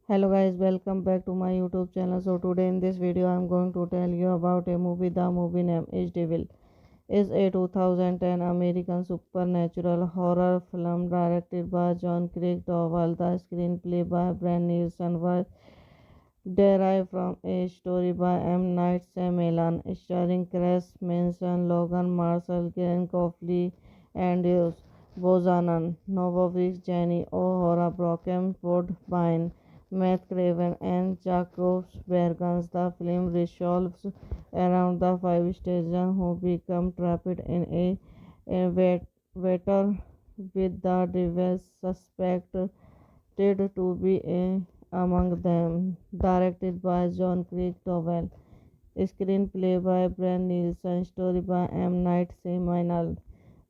Hello guys, welcome back to my YouTube channel. So today in this video I'm going to tell you about a movie. The movie name is Devil. Is a 2010 American supernatural horror film directed by John Craig Dowell. The screenplay by Brian Nielsen was derived from a story by M. Night Shyamalan starring Chris Manson, Logan Marshall, Glenn Coffey, and Bozanan Novovich, Jenny O'Hara, Brocken Woodbine, Matt Craven, and Jacob Bergens. The film revolves around the five citizens who become trapped in a water with the devil suspected to be among them. Directed by John Craig Dowell. Screenplay by Brian Nielsen. Story by M. Night Shyamalan.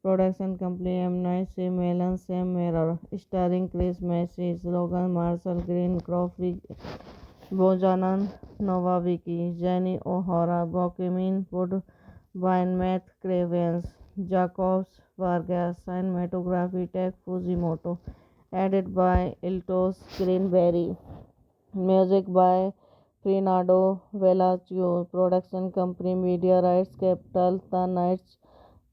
Production company M. Night Shyamalan, Sam Mirror. Starring Chris Message, Logan Marshall, Green Crawford, Bojanan Novavicki, Jenny O'Hara, Bokemin Woodbine, Matt Cravens, Jacobs Vargas, cinematography Tech Fujimoto, edited by Iltos Greenberry, music by Fernando Velasquez, production company Media Rights Capital, The Nights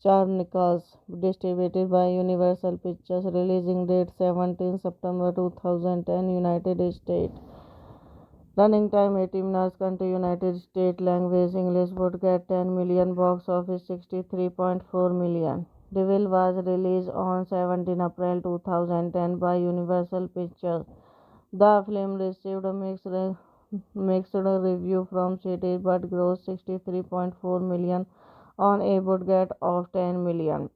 Chronicles, distributed by Universal Pictures, releasing date 17 September 2010, United States. Running time 80 minutes. Country United States. Language English. Would get 10 million. Box office 63.4 million. Devil was released on 17 April 2010 by Universal Pictures. The film received a mixed review from critics but grossed 63.4 million on a budget of 10 million.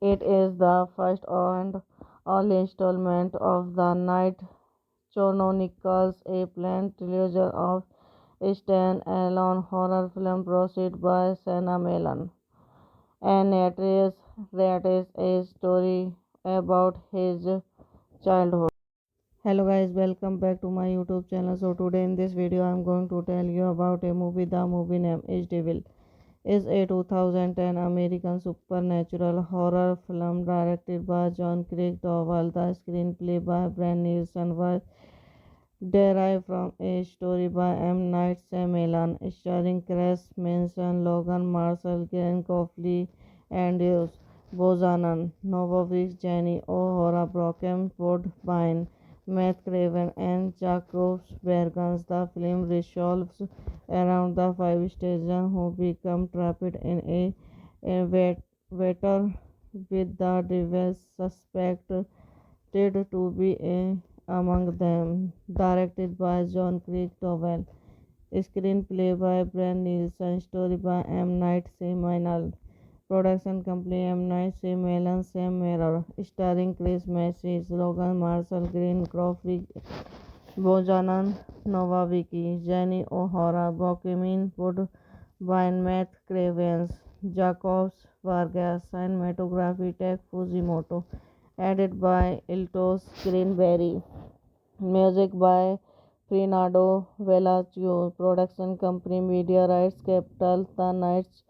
It is the first and only installment of the Night Chronicles, a planned trilogy of stand-alone horror film produced by Shyamalan. And narrates a story about his childhood. Hello guys, welcome back to my YouTube channel. So today in this video I'm going to tell you about a movie. The movie name is Devil. Is a 2010 American supernatural horror film directed by John Craig Dowell. The screenplay by Brian Nielsen was derived from a story by M. Night Shyamalan, starring Chris Manson, Logan Marshall, Glenn Coffey, and Bozanan Novovich, Jenny O'Hara, Brocken Woodbine, Matt Craven, and Jacob Bergens. The film revolves around the five citizens who become trapped in a water with the devil suspected to be among them. Directed by John Craig Dowell. Screenplay by Brian Nielsen. Story by M. Night Shyamalan. Production company M. Night Shyamalan, Sam Mirror. Starring Chris Message, Logan Marshall, Green Crawford, Bojanan Novavicki, Jenny O'Hara, Bokemin by Matt Cravens, Jacobs Vargas, cinematography Tech Fujimoto, edited by Iltos Greenberry, music by Fernando Velasquez, production company Media Rights Capital, The Nights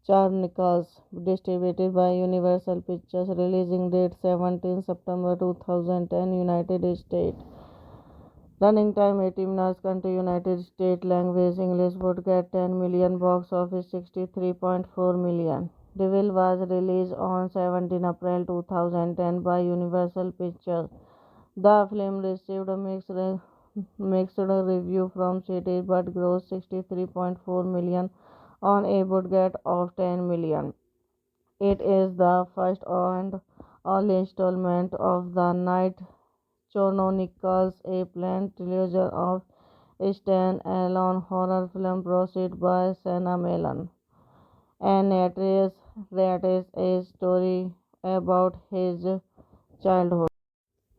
Chronicles, distributed by Universal Pictures, releasing date 17 September 2010, United States. Running time 80 minutes. Country United States. Language English. Would get 10 million. Box office 63.4 million. Devil was released on 17 April 2010 by Universal Pictures. The film received a mixed review from critics but grossed 63.4 million on a budget of 10 million. It is the first and only installment of the Night Chronicles, a planned trilogy of stand-alone horror film produced by Sana Melan. And narrates a story about his childhood.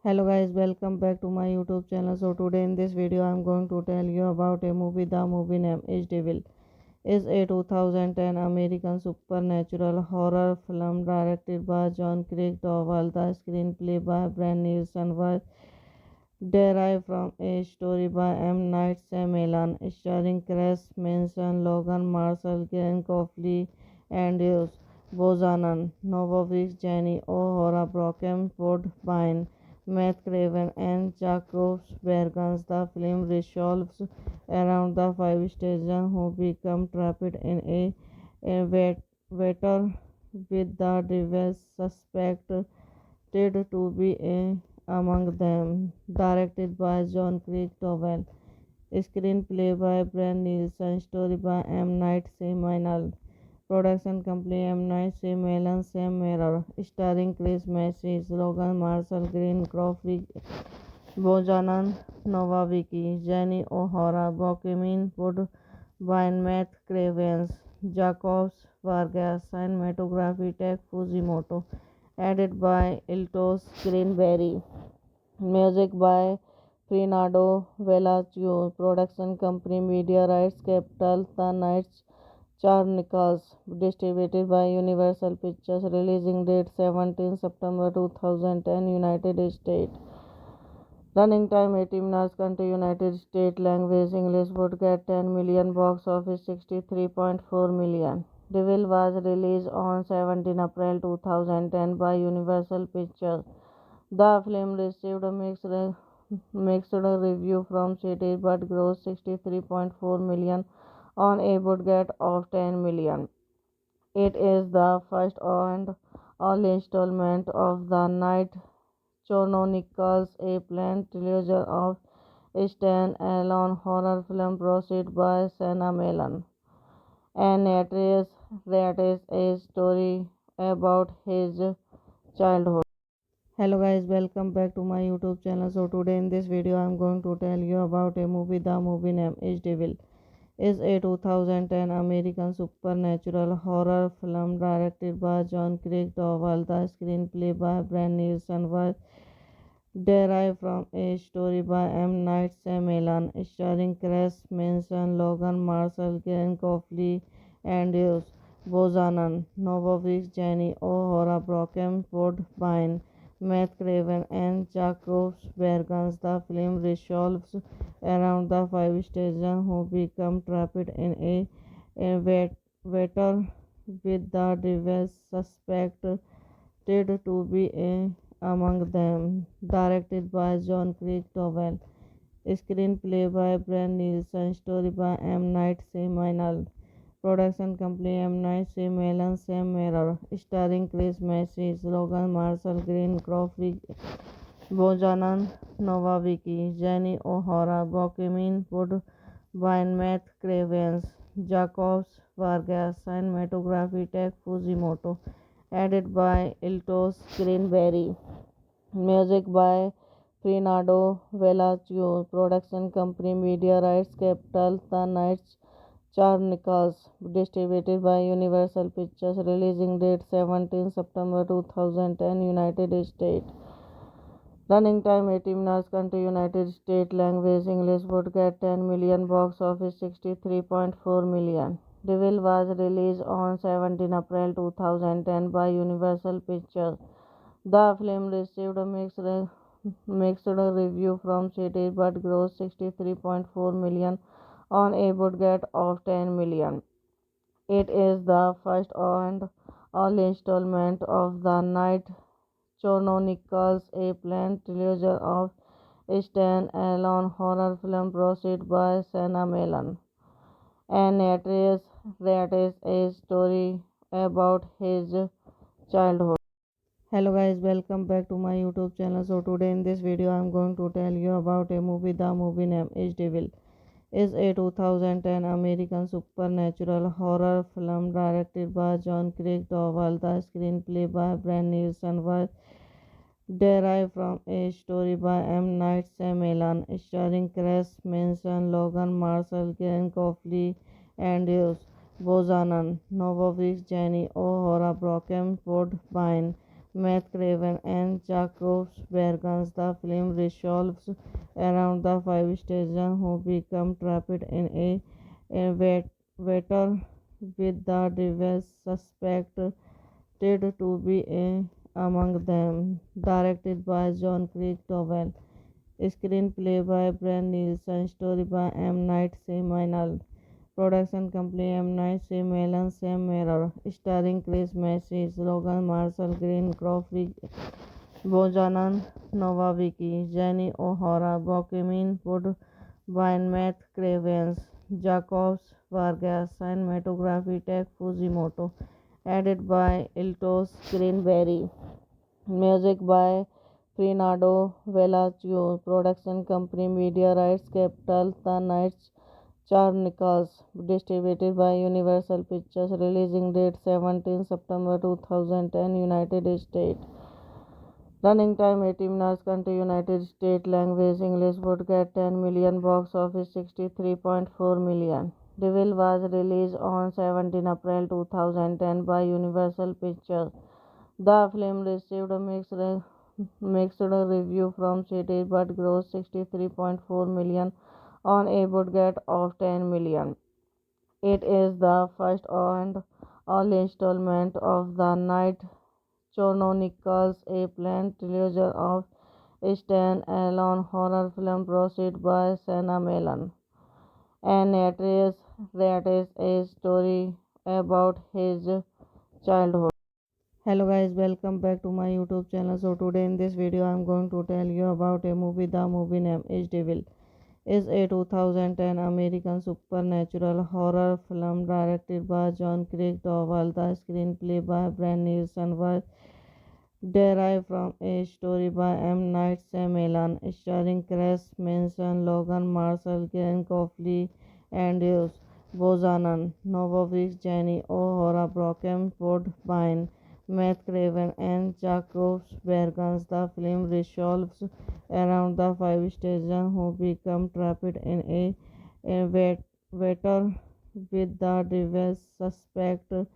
Hello guys, welcome back to my YouTube channel. So today in this video I'm going to tell you about a movie. The movie name is Devil. Is a 2010 American supernatural horror film directed by John Craig Dowell. The screenplay by Brian Nielsen was derived from a story by M. Night Shyamalan, starring Chris Manson, Logan Marshall, Glenn Coffey, Andrew Bozanan, Novovich, Jenny O'Hara, Brocken Woodbine, Matt Craven, and Jacob Bergens. The film revolves around the five citizens who become trapped in a water with the devil suspected to be among them. Directed by John Craig Dowell. Screenplay by Brian Nielsen. Story by M. Night Shyamalan. Production company M. Night Shyamalan. Sam Mirror. Starring Chris Messina, Logan Marshall, Green Crawford, Bojanan Novaviki, Jenny O'Hara, Bokemin Woodbine, Matt Cravens, Jacobs Vargas, cinematography Tech Fujimoto, edited by Iltos Greenberry, music by Fernando Velasquez, production company Media Rights Capital, The Nights Chronicles, distributed by Universal Pictures, releasing date 17 September 2010, United States. Running time 80 minutes. Country United States. Language English. Would get 10 million. Box office 63.4 million. Devil was released on 17 April 2010 by Universal Pictures. The film received a mixed review from critics but grossed 63.4 million on a budget of 10 million. It is the first and only installment of the Night Chronicles, a planned trilogy of stand-alone horror film produced by Sana Melan. And narrates a story about his childhood. Hello guys, welcome back to my YouTube channel. So today in this video I'm going to tell you about a movie. The movie name is Devil. Is a 2010 American supernatural horror film directed by John Craig Dowell. The screenplay by Brian Nielsen was derived from a story by M. Night Shyamalan, starring Chris Manson, Logan Marshall, Glenn Coffey, Andrew Bozanan, Novovich, Jenny O'Hara, Brocken Woodbine, Matt Craven, and Jacob Bergens. The film revolves around the five citizens who become trapped in a water with the devil suspected to be among them. Directed by John Craig Dowell. Screenplay by Brian Nielsen. Story by M. Night Shyamalan. Production company M. Night Shyamalan. Sam Mirror. Starring Chris Messina, Logan Marshall, Green Crawford, Bojanan Novaviki, Jenny O'Hara, Bokemin Woodbine, Matt Cravens, Jacobs Vargas, cinematography Tech Fujimoto, edited by Iltos Greenberry, music by Fernando Velasquez, production company Media Rights Capital, The Nights Chronicles, distributed by Universal Pictures, releasing date 17 September 2010, United States. Running time 80 minutes. Country United States. Language English. Would get 10 million. Box office 63.4 million. Devil was released on 17 April 2010 by Universal Pictures. The film received a mixed review from critics but grossed 63.4 million on a budget of 10 million. It is the first and only installment of the Night Chronicles, a planned trilogy of stand-alone horror film produced by Sana Melan. An actress relates a story about his childhood. Hello guys, welcome back to my YouTube channel. So today in this video I am going to tell you about a movie. The movie name is Devil. Is a 2010 American supernatural horror film directed by John Craig Dowell. The screenplay by Brian Nielsen was derived from a story by M. Night Shyamalan, starring Chris Manson, Logan Marshall, Glenn Coffey, Andrews Bozanan, Novovich, Jenny O'Hara, Brocken Woodbine, Matt Craven, and Jacob Bergens. The film revolves around the five stations who become trapped in a water with the devil suspected to be among them. Directed by John Craig Dowell. Screenplay by Brian Nielsen. Story by M. Night Shyamalan. Production company M. Night Shyamalan Sam Mirror. Starring Chris Messina, Logan Marshall, Green Crawford, Bojanan Novaviki, Jenny O'Hara, Bokemin Woodbine, Matt Cravens, Jacobs Vargas, cinematography Tech Fujimoto, edited by Iltos Greenberry, music by Fernando Velasquez, production company Media Rights Capital, The Nights Chronicles, distributed by Universal Pictures, releasing date 17 September 2010, United States. Running time 80 minutes. Country United States. Language English. Would get 10 million. Box office 63.4 million. Devil was released on 17 April 2010 by Universal Pictures. The film received a mixed review from critics but grossed 63.4 million on a budget of 10 million. It is the first and only installment of the Night Chronicles, a planned trilogy of stand-alone horror film produced by Sana Melan. An actress relates a story about his childhood. Hello guys, welcome back to my YouTube channel. So today in this video I am going to tell you about a movie. The movie name is Devil. Is a 2010 American supernatural horror film directed by John Craig Dowell. The screenplay by Brian Nielsen was derived from a story by M. Night Shyamalan, starring Chris Manson, Logan Marshall, Glenn Coffey, Andrews Bozanan, Novovich, Jenny O'Hara, Brocken Woodbine, Matt Craven, and Jacob Bergens. The film revolves around the five stations who become trapped in a water with the devil suspected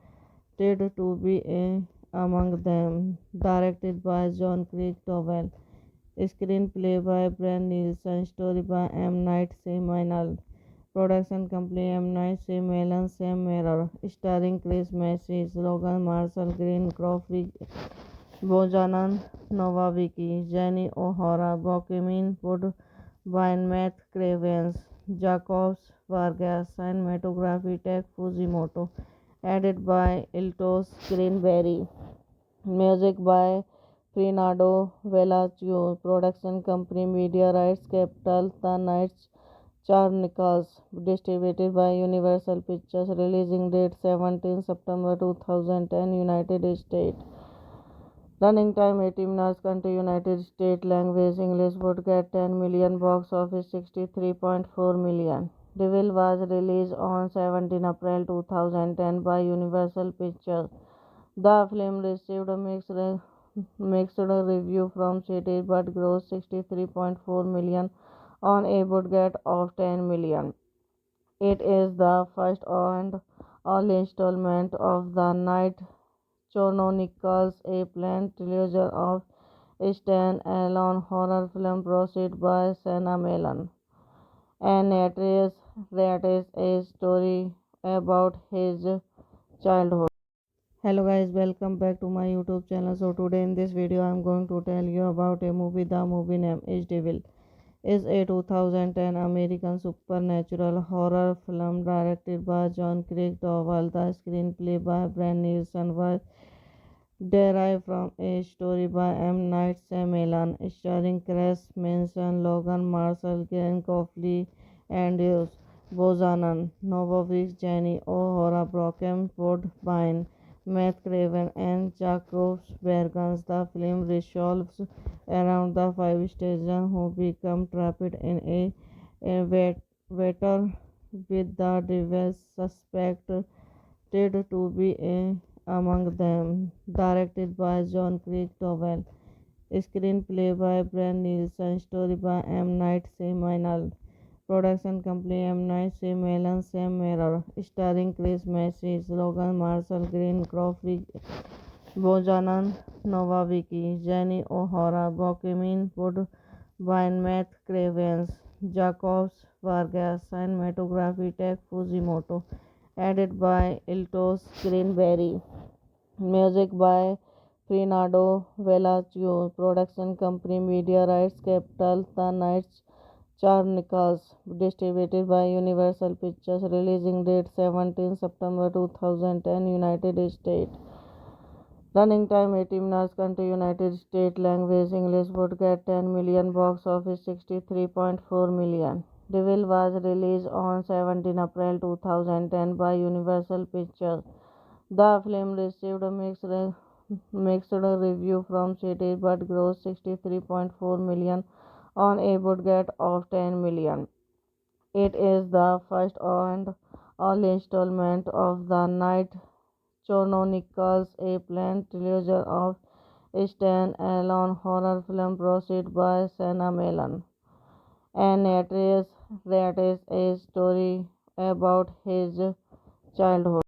to be among them. Directed by John Craig Dowell. Screenplay by Brian Nielsen. Story by M. Night Shyamalan. Production company M. Night Shyamalan Sam Mirror. Starring Chris Messina, Logan Marshall, Green Crawford, Bojanan Novaviki, Jenny O'Hara, Bokemin Woodbine, Matt Cravens, Jacobs Vargas, cinematography Tech Fujimoto, edited by Iltos Greenberry, music by Fernando Velasquez, production company Media Rights Capital, The Nights Chronicles, distributed by Universal Pictures, releasing date 17 September 2010, United States. Running time 80 minutes. Country United States. Language English. Would get 10 million. Box office 63.4 million. Devil was released on 17 April 2010 by Universal Pictures. The film received a mixed review from critics but grossed 63.4 million on a budget of 10 million. It is the first and only installment of the Night Chronicles, a planned trilogy of stand-alone horror film produced by Sana Melan. An actress relates a story about his childhood. Hello guys, welcome back to my YouTube channel. So today in this video I'm going to tell you about a movie. The movie name is Devil. Is a 2010 American supernatural horror film directed by John Craig Dowell. The screenplay by Brian Nielsen was derived from a story by M. Night Shyamalan, starring Chris Manson, Logan Marshall, Glenn Coffey, and Bozanan, Novovich, Jenny O'Hara, Brocken, Woodbine, Matt Craven, and Jacob Bergens. The film revolves around the five stations who become trapped in a water with the devil suspected to be among them. Directed by John Craig Dowell. Screenplay by Brian Nielsen. Story by M. Night Shyamalan. Production company M. Night Shyamalan. Sam Mirror. Starring Chris Messina, Logan Marshall, Green Crawford, Bojanan Novaviki, Jenny O'Hara, Bokemin Woodbine, Matt Cravens, Jacobs Vargas, cinematography Tech Fujimoto, edited by Iltos Greenberry, music by Fernando Velasquez, production company Media Rights Capital, The Nights Chronicles, distributed by Universal Pictures, releasing date 17 September 2010, United States. Running time 80 minutes. Country United States. Language English. Would get 10 million. Box office 63.4 million. Devil was released on 17 April 2010 by Universal Pictures. The film received a mixed review from critics but grossed 63.4 million on a budget of 10 million. It is the first and only installment of the Night Chronicles, a planned trilogy of stand-alone horror film produced by Shyamalan, and narrates a story about his childhood.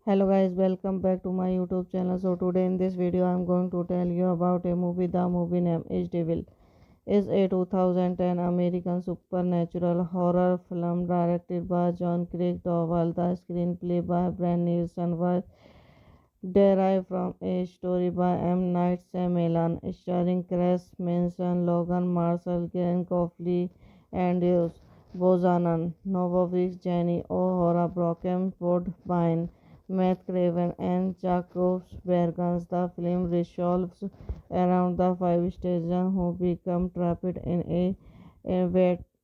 Hello guys, welcome back to my YouTube channel. So today in this video I'm going to tell you about a movie. The movie name is Devil. Is a 2010 American supernatural horror film directed by John Craig Dowell. The screenplay by Brian Nielsen was derived from a story by M. Night Shyamalan, starring Chris Manson, Logan Marshall, Glenn Coffey, and Bozanan, Novovich, Jenny O'Hara, Brocken, Woodbine, Matt Craven, and Jacob Bergens. The film revolves around the five stations who become trapped in a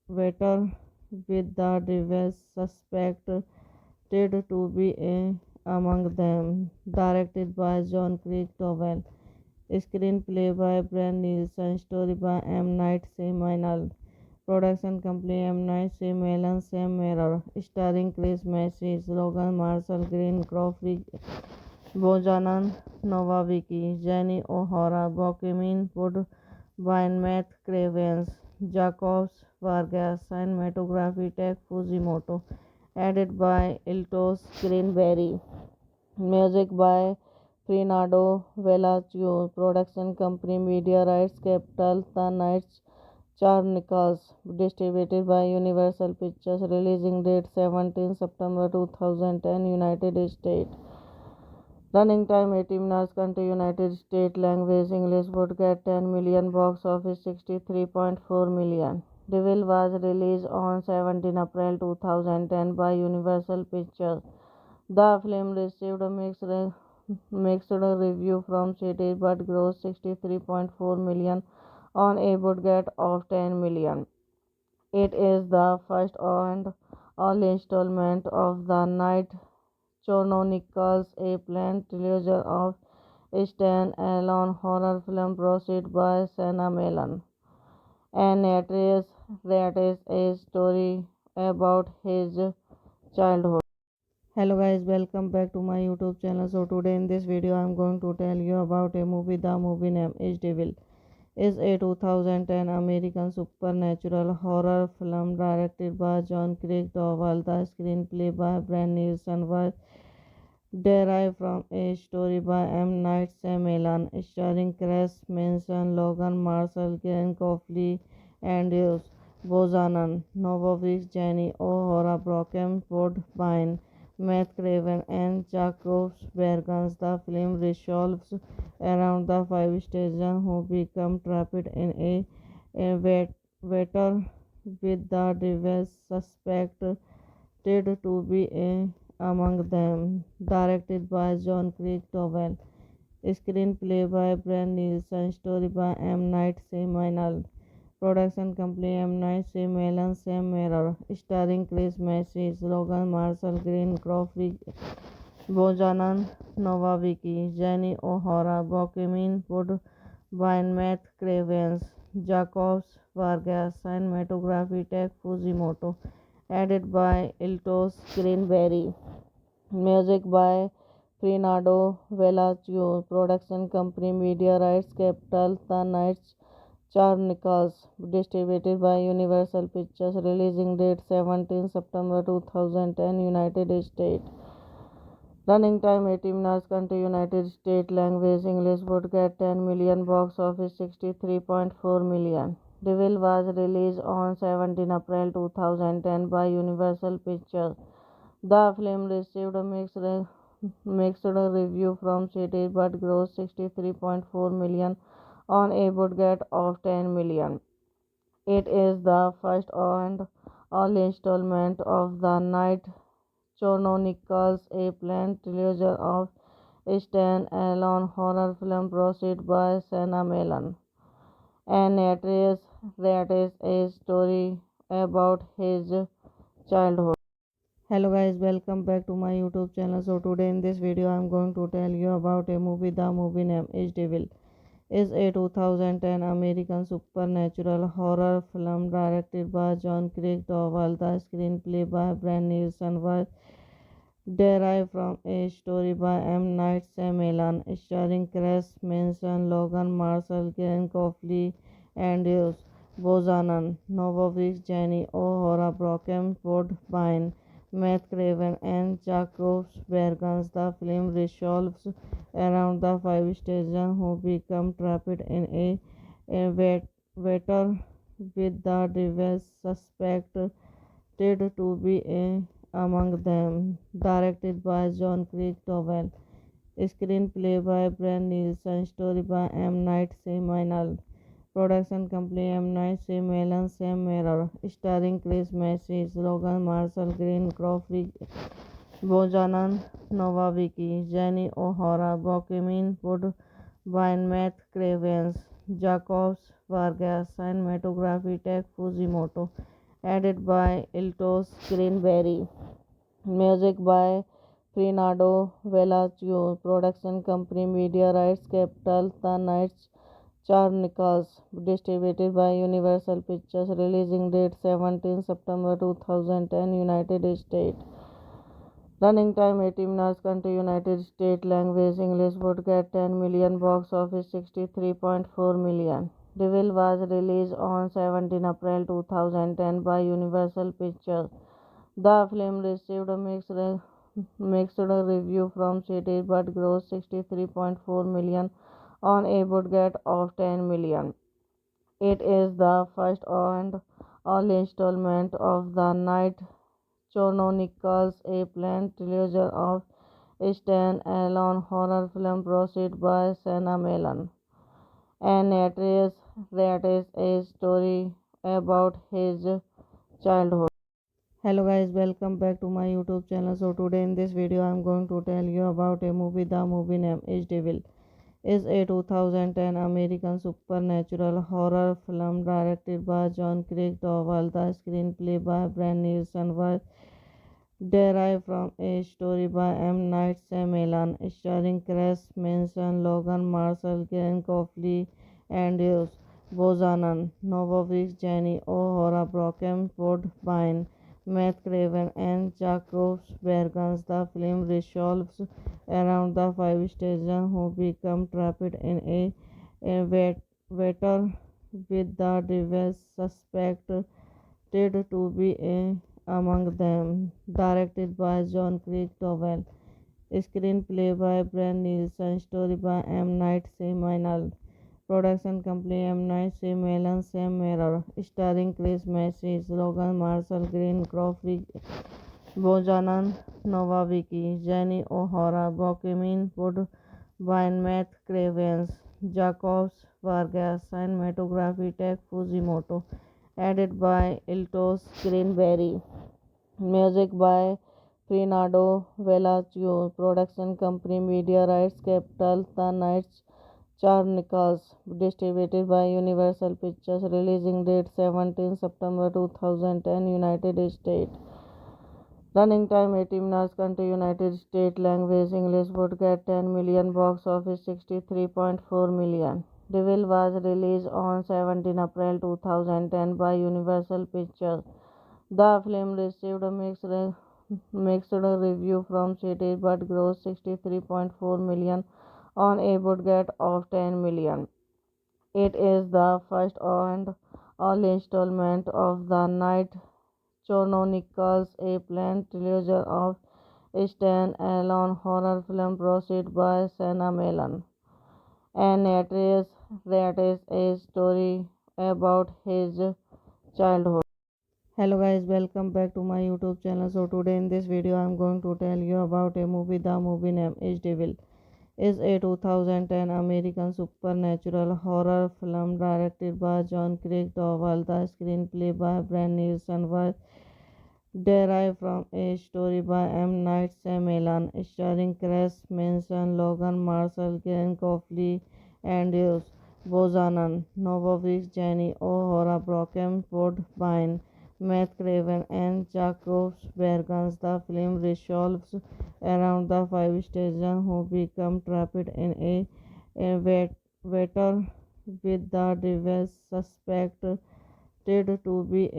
water with the devil suspected to be among them. Directed by John Craig Dowell. Screenplay by Brian Nielsen. Story by M. Night Shyamalan. Production company M. Night Shyamalan. Sam Mirror. Starring Chris Messina, Logan Marshall, Green Crawford, Bojanan Novaviki, Jenny O'Hara, Bokemin Woodbine, Matt Cravens, Jacobs Vargas, cinematography Tech Fujimoto, edited by Iltos Greenberry, music by Fernando Velasquez, production company Media Rights Capital, The Nights Chronicles, distributed by Universal Pictures, releasing date 17 September 2010, United States. Running time 80 minutes. Country United States. Language English. Would get 10 million. Box office 63.4 million. Devil was released on 17 April 2010 by Universal Pictures. The film received a mixed review from critics but grossed 63.4 million on a budget of 10 million. It is the first and only installment of the Night Chronicles, a planned trilogy of stand-alone horror film produced by Shyamalan, and narrates a story about his childhood. Hello guys, welcome back to my YouTube channel. So today in this video I'm going to tell you about a movie. The movie name is Devil. Is a 2010 American supernatural horror film directed by John Craig Dowell. The screenplay by Brian Nielsen was derived from a story by M. Night Shyamalan, starring Chris Manson, Logan Marshall, Glenn Coffey, and Bozanan, Novovich, Jenny O'Hara, Brocken, Woodbine, Matt Craven, and Jacob Bergens. The film revolves around the five students who become trapped in a water with the devil suspected to be among them. Directed by John Craig Dowell. Screenplay by Brian Nielsen. Story by M. Night Shyamalan. Production company M. Night Shyamalan. Sam Mirror. Starring Chris Messy, Logan Marshall, Green Crawford, Bojanan Novacki, Jenny O'Hara, Bokemin Woodbine, Matt Cravens, Jacobs Vargas, cinematography Tech Fujimoto, edited by Iltos Greenberry, music by Fernando Velasquez, production company Media Rights Capital, The Nights Chronicles, distributed by Universal Pictures, releasing date 17 September 2010, United States. Running time 80 minutes. Country United States. Language English. Would get 10 million. Box office 63.4 million. Devil was released on 17 April 2010 by Universal Pictures. The film received a mixed review from critics but grossed 63.4 million on a budget of 10 million. It is the first and only installment of the Night Chronicles, a planned trilogy of stand-alone horror film produced by Senna Mellon. And narrates a story about his childhood. Hello guys, welcome back to my YouTube channel. So today in this video I am going to tell you about a movie. The movie name is Devil. Is a 2010 American supernatural horror film directed by John Craig Dowell. The screenplay by Brian Nielsen was derived from a story by M. Night Shyamalan, starring Chris Manson, Logan Marshall, Glenn Coffey, and Bozanan Novovich, Jenny O'Hara, Brocken Woodbine, Matt Craven, and Jacob Bergens. The film revolves around the five students who become trapped in water with the devil suspected to be among them. Directed by John Craig Dowell. Screenplay by Brian Nielsen. Story by M. Night Shyamalan. Production company M. Night Shyamalan. Sam Mirror. Starring Chris Messy, Logan Marshall, Green Crawford, Bojanan Novacki, Jenny O'Hara, Bokemin Woodbine, Matt Cravens, Jacobs Vargas, cinematography Tech Fujimoto, edited by Iltos Greenberry, music by Fernando Velasquez, production company Media Rights Capital, The Nights Chronicles, distributed by Universal Pictures, releasing date 17 September 2010, United States. Running time 80 minutes. Country United States. Language English. Would get 10 million. Box office 63.4 million. Devil was released on 17 April 2010 by Universal Pictures. The film received a mixed review from critics but grossed 63.4 million on a budget of 10 million. It is the first and only installment of the Night Chronicles, a planned trilogy of stand-alone horror film produced by Senna Mellon. And narrates a story about his childhood. Hello guys, welcome back to my YouTube channel. So today in this video I am going to tell you about a movie. The movie name is Devil. Is a 2010 American supernatural horror film directed by John Craig Dowell. The screenplay by Brian Nielsen was derived from a story by M. Night Shyamalan, starring Chris Manson, Logan Marshall, Glenn Coffey, and Bozanan Novovich, Jenny O'Hara, Brocken Woodbine, Matt Craven, and Jacob Bergens. The film revolves around the five students who become trapped in water with the devil suspected to be among them. Directed by John Craig Dowell. Screenplay by Brian Nielsen. Story by M. Night Shyamalan. Production company M. Night Shyamalan. Sam Mirror. Starring Chris Messy, Logan Marshall, Green Crawford, Bojanan Novaviki, Jenny O'Hara, Bokemin Woodbine, Matt Cravens, Jacobs Vargas, cinematography Tech Fujimoto, edited by Iltos Greenberry, music by Fernando Velasquez, production company Media Rights Capital, The Nights Chronicles, distributed by Universal Pictures, releasing date 17 September 2010, United States. Running time 80 minutes. Country United States. Language English. Would get 10 million. Box office 63.4 million. Devil was released on 17 April 2010 by Universal Pictures. The film received a mixed review from critics but grossed 63.4 million on a budget of 10 million. It is the first and only installment of the Night Chronicles, a planned trilogy of stand-alone horror film produced by Senna Mellon. And narrates a story about his childhood. Hello guys, welcome back to my YouTube channel. So today in this video I am going to tell you about a movie. The movie name is Devil. Is a 2010 American supernatural horror film directed by John Craig Dowell. The screenplay by Brian Nielsen was derived from a story by M. Night Shyamalan, starring Chris Manson, Logan Marshall, Glenn Coffey, and Bozanan, Novovich, Jenny O'Hara, Brocken Woodbine, Matt Craven, and Jacob Bergens. The film revolves around the five stations who become trapped in a water with the devil suspected to be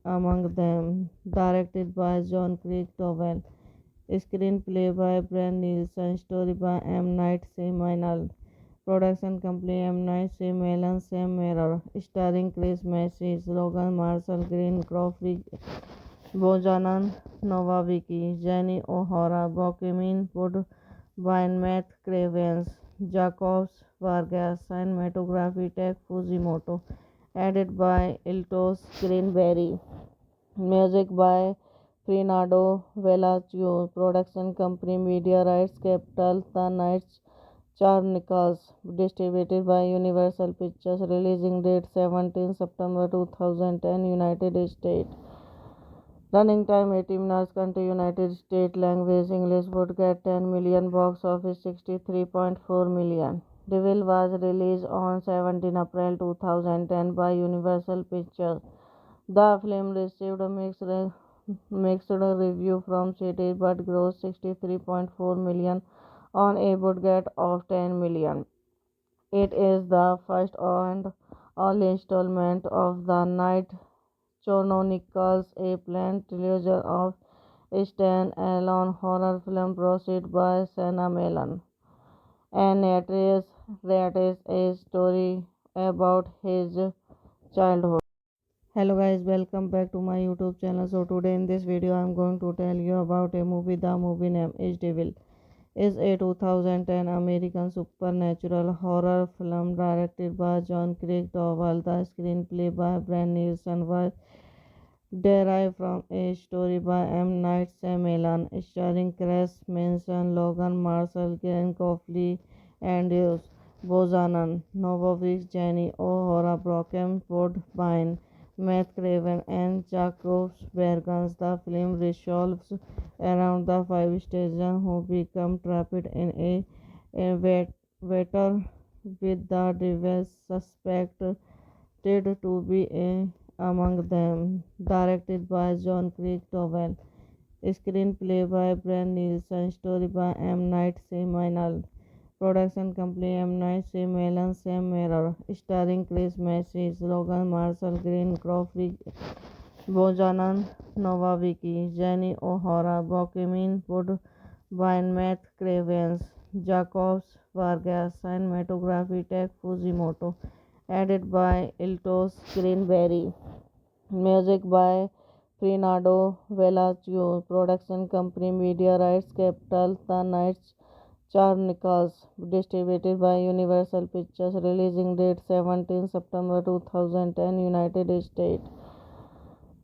among them. Directed by John Craig Dowell. Screenplay by Brian Nielsen. Story by M. Night Shyamalan. Production company M. Night Shyamalan. Sam Mirror. Starring Chris Messina, Logan Marshall, Green Crawford, Bojanan Novaviki, Jenny O'Hara, Bokemin Woodbine, Matt Cravens, Jacobs Vargas, cinematography Tech Fujimoto, edited by Iltos Greenberry, music by Fernando Velasquez, production company Media Rights Capital, The Nights Chronicles, distributed by Universal Pictures, releasing date 17 September 2010, United States. Running time 80 minutes. Country United States. Language English. Would get 10 million. Box office 63.4 million. Devil was released on 17 April 2010 by Universal Pictures. The film received a mixed review from critics but grossed 63.4 million on a budget of 10 million. It is the first and only installment of the Night Chronicles, a planned trilogy of stand-alone horror film produced by Senna Mellon. And narrates a story about his childhood. Hello guys, welcome back to my YouTube channel. So today in this video I am going to tell you about a movie. The movie name is Devil. Is a 2010 American supernatural horror film directed by John Craig Dowell. The screenplay by Brian Nielsen was derived from a story by M. Night Shyamalan, starring Chris Manson, Logan Marshall, Glenn Coffey, and Bozanan, Novovich, Jenny O'Hara, Brocken Woodbine, Matt Craven, and Jacob Bergens. The film revolves around the five stations who become trapped in a water with the devil suspected to be among them. Directed by John Craig Dowell. Screenplay by Brian Nielsen. Story by M. Night Shyamalan. Production company M. Night Shyamalan. Sam Mirror. Starring Chris Messina, Logan Marshall, Green Crawford, Bojanan Novaviki, Jenny O'Hara, Bokemin Woodbine, Matt Cravens, Jacobs Vargas, cinematography Tech Fujimoto, edited by Iltos Greenberry, music by Fernando Velasquez, production company Media Rights Capital, The Nights Chronicles, distributed by Universal Pictures, releasing date 17 September 2010, United States.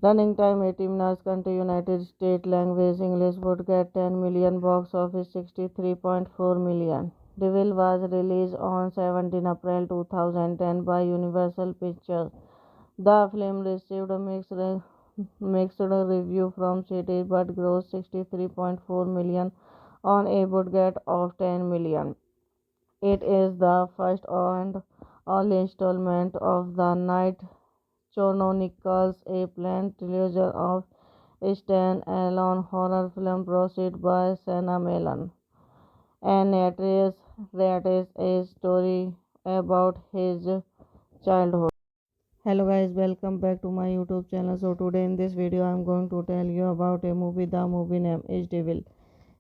Running time 80 minutes. Country United States. Language English. Would get 10 million. Box office 63.4 million. Devil was released on 17 April 2010 by Universal Pictures. The film received a mixed review from critics but grossed 63.4 million on a budget of 10 million. It is the first and only installment of the Night Chronicles, a planned trilogy of stand-alone horror film produced by Senna Mellon. And narrates a story about his childhood. Hello guys, welcome back to my YouTube channel. So today in this video I am going to tell you about a movie. The movie name is Devil.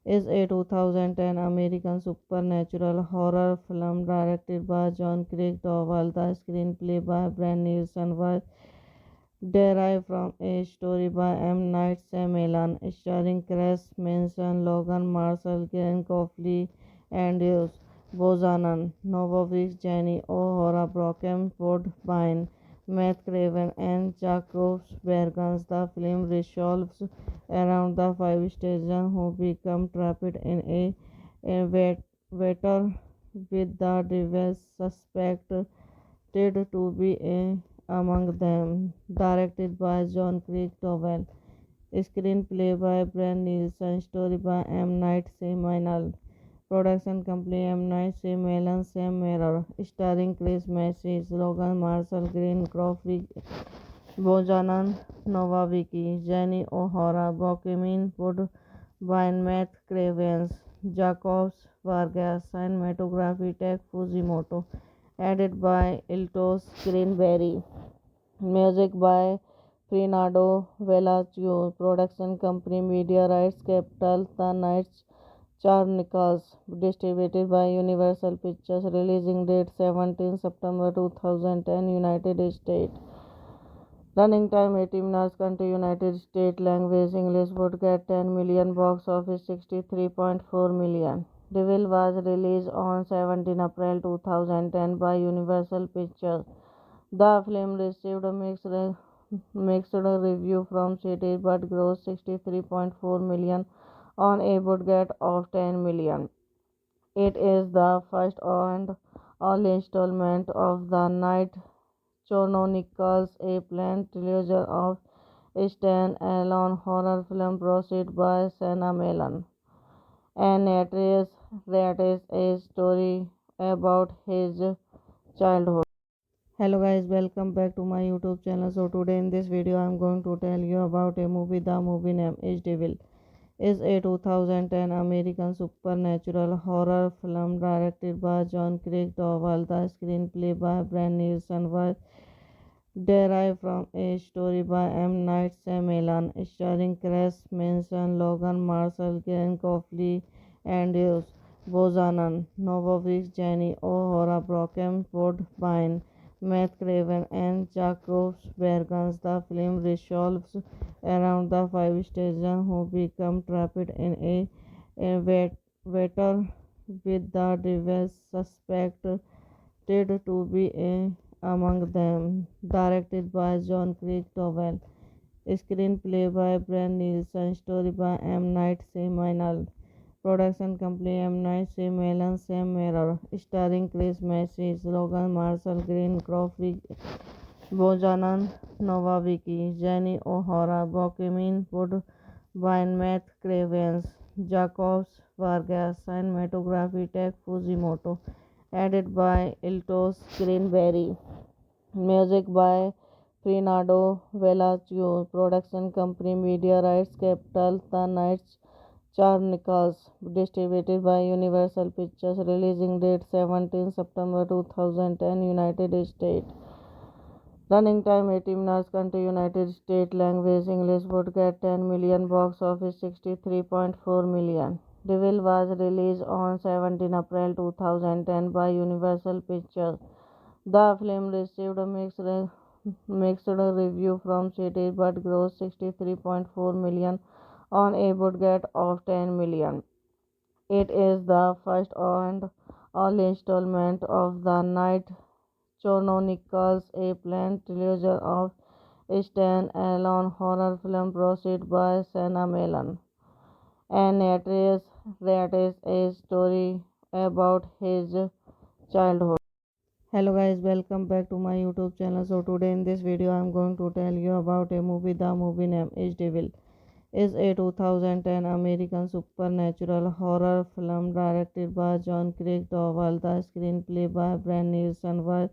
Is a 2010 American supernatural horror film directed by John Craig Dowell. The screenplay by Brian Nielsen was derived from a story by M. Night Shyamalan, starring Chris Manson, Logan Marshall, Glenn Coffey, and Bozanan, Novovich, Jenny O'Hara, Brocken Woodbine, Matt Craven, and Jacob Bergens. The film revolves around the five citizens who become trapped in a water with the devil suspected to be among them. Directed by John Craig Dowell. Screenplay by Brian Nielsen. Story by M. Night Shyamalan. Production company M. Night Shyamalan, Sam Mirror. Starring Chris Messina, Logan Marshall, Green Crawford, Bojanan Novavicki, Jenny O'Hara, Bokemin Woodbine, Matt Cravens, Jacobs Vargas, cinematography Tech Fujimoto, edited by Iltos Greenberry, music by Fernando Velasquez, production company Media Rights Capital, The Nights Chronicles, distributed by Universal Pictures, releasing date 17 September 2010, United States. Running time 80 minutes. Country United States. Language English. Would get 10 million. Box office 63.4 million. Devil was released on 17 April 2010 by Universal Pictures. The film received a mixed review from critics but grossed 63.4 million on a budget of 10 million. It is the first and only installment of the Night Chronicles, a planned trilogy of stand-alone horror film produced by Senna Mellon. And narrates a story about his childhood. Hello guys, welcome back to my YouTube channel. So today in this video I am going to tell you about a movie. The movie name is Devil. Is a 2010 American supernatural horror film directed by John Craig Dowell. The screenplay by Brian Nielsen was derived from a story by M. Night Shyamalan, starring Chris Manson, Logan Marshall, Glenn Coffey, and Bozanan, Novovich, Jenny O'Hara, Brocken Woodbine, Matt Craven, and Jacob Bergens. The film revolves around the five citizens who become trapped in a water with the devil suspected to be among them. Directed by John Craig Dowell. Screenplay by Brian Nielsen. Story by M. Night Shyamalan. Production company M. Night Shyamalan, Sam Mirror. Starring Chris Messina, Logan Marshall, Green Crawford, Bojanan Novavicki, Jenny O'Hara, Bokemin Woodbine, Matt Cravens, Jacobs Vargas, cinematography Tech Fujimoto, edited by Iltos Greenberry, music by Fernando Velasquez, production company Media Rights Capital, The Nights Chronicles, distributed by Universal Pictures, releasing date 17 September 2010, United States. Running time 80 minutes. Country United States. Language English. Would get 10 million. Box office 63.4 million. Devil was released on 17 April 2010 by Universal Pictures. The film received a mixed review from critics but grossed 63.4 million on a budget of 10 million. It is the first and only installment of the Night Chronicles, a planned trilogy of stand-alone horror film produced by Sana Melan. And narrates a story about his childhood. Hello guys, welcome back to my YouTube channel. So today in this video I'm going to tell you about a movie. The movie name is Devil. Is a 2010 American supernatural horror film directed by John Craig Dowell. The screenplay by Brian Nielsen was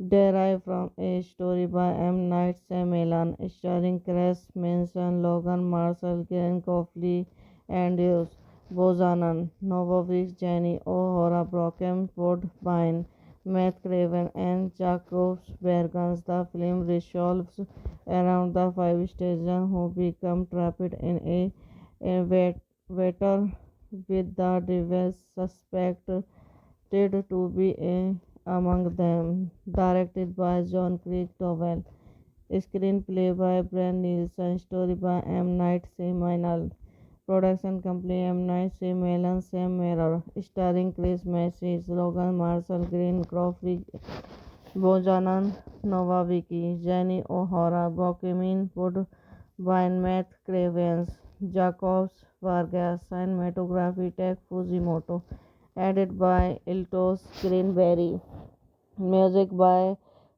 derived from a story by M. Night Shyamalan, starring Chris Manson, Logan Marshall, Glenn Coffey, Andrew Bozanan, Novovich, Jenny O'Hara, Brocken Woodbine, Matt Craven, and Jacob Bergens. The film revolves around the five stages who become trapped in a water with the devil suspected to be among them. Directed by John Craig Dowell. Screenplay by Brian Nielsen. Story by M. Night Shyamalan. Production company M. Night Shyamalan Sam Mirror. Starring Chris Messina, Logan Marshall, Green Crawford, Bojanan Novaviki, Jenny O'Hara, Bokemin Woodbine, Matt Cravens, Jacobs Vargas, cinematography Tech Fujimoto, edited by Iltos Greenberry, music by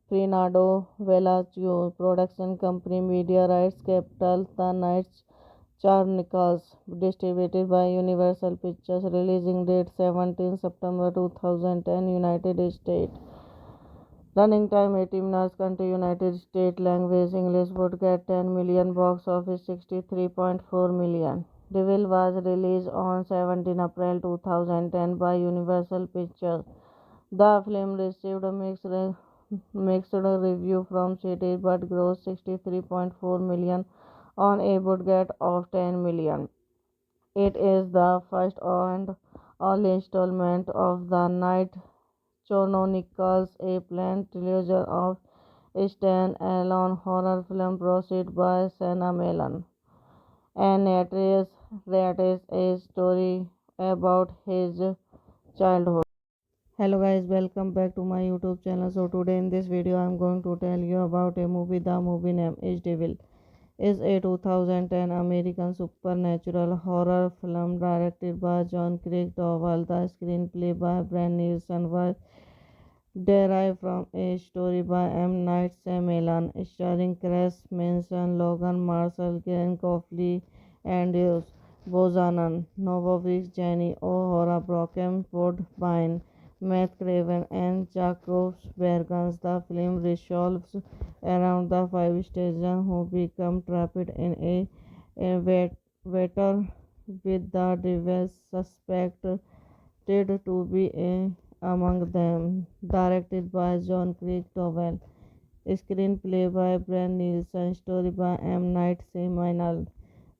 Fernando Velasquez, production company Media Rights Capital, The Nights Chronicles, distributed by Universal Pictures, releasing date 17 September 2010, United States. Running time 80 minutes. Country United States. Language English. Would get 10 million. Box office 63.4 million. Devil was released on 17 April 2010 by Universal Pictures. The film received a mixed review from critics but grossed 63.4 million on a budget of 10 million. It is the first and only installment of the Night Chronicles, a planned trilogy of stand-alone horror film produced by Sana Melan, and narrates a story about his childhood. Hello guys, welcome back to my YouTube channel. So today in this video I'm going to tell you about a movie. The movie name is Devil. Is a 2010 American supernatural horror film directed by John Craig Dowell. The screenplay by Brian Nielsen was derived from a story by M. Night Shyamalan, starring Chris Manson, Logan Marshall, Glenn Coffey, Andrew Bozanan, Novovich, Jenny O'Hara, Brocken Woodbine, Matt Craven, and Jacob Bergens. The film revolves around the five stages who become trapped in a water with the devil suspected to be among them. Directed by John Craig Dowell. Screenplay by Brian Nielsen. Story by M. Night Shyamalan.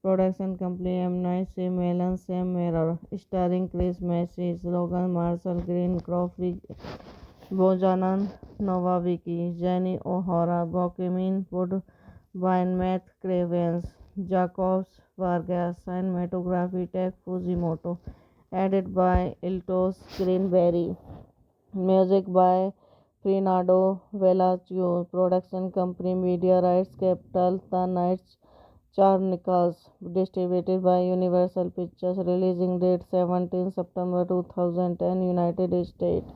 Production company M. Night Shyamalan Sam Mirror. Starring Chris Messina, Logan Marshall, Green Crawford, Bojanan Novaviki, Jenny O'Hara, Bokemin Woodbine, Matt Cravens, Jacobs Vargas, cinematography Tech Fujimoto, edited by Iltos Greenberry, music by Fernando Velasquez, production company Media Rights Capital, The Nights Chronicles, distributed by Universal Pictures, releasing date 17 September 2010, United States.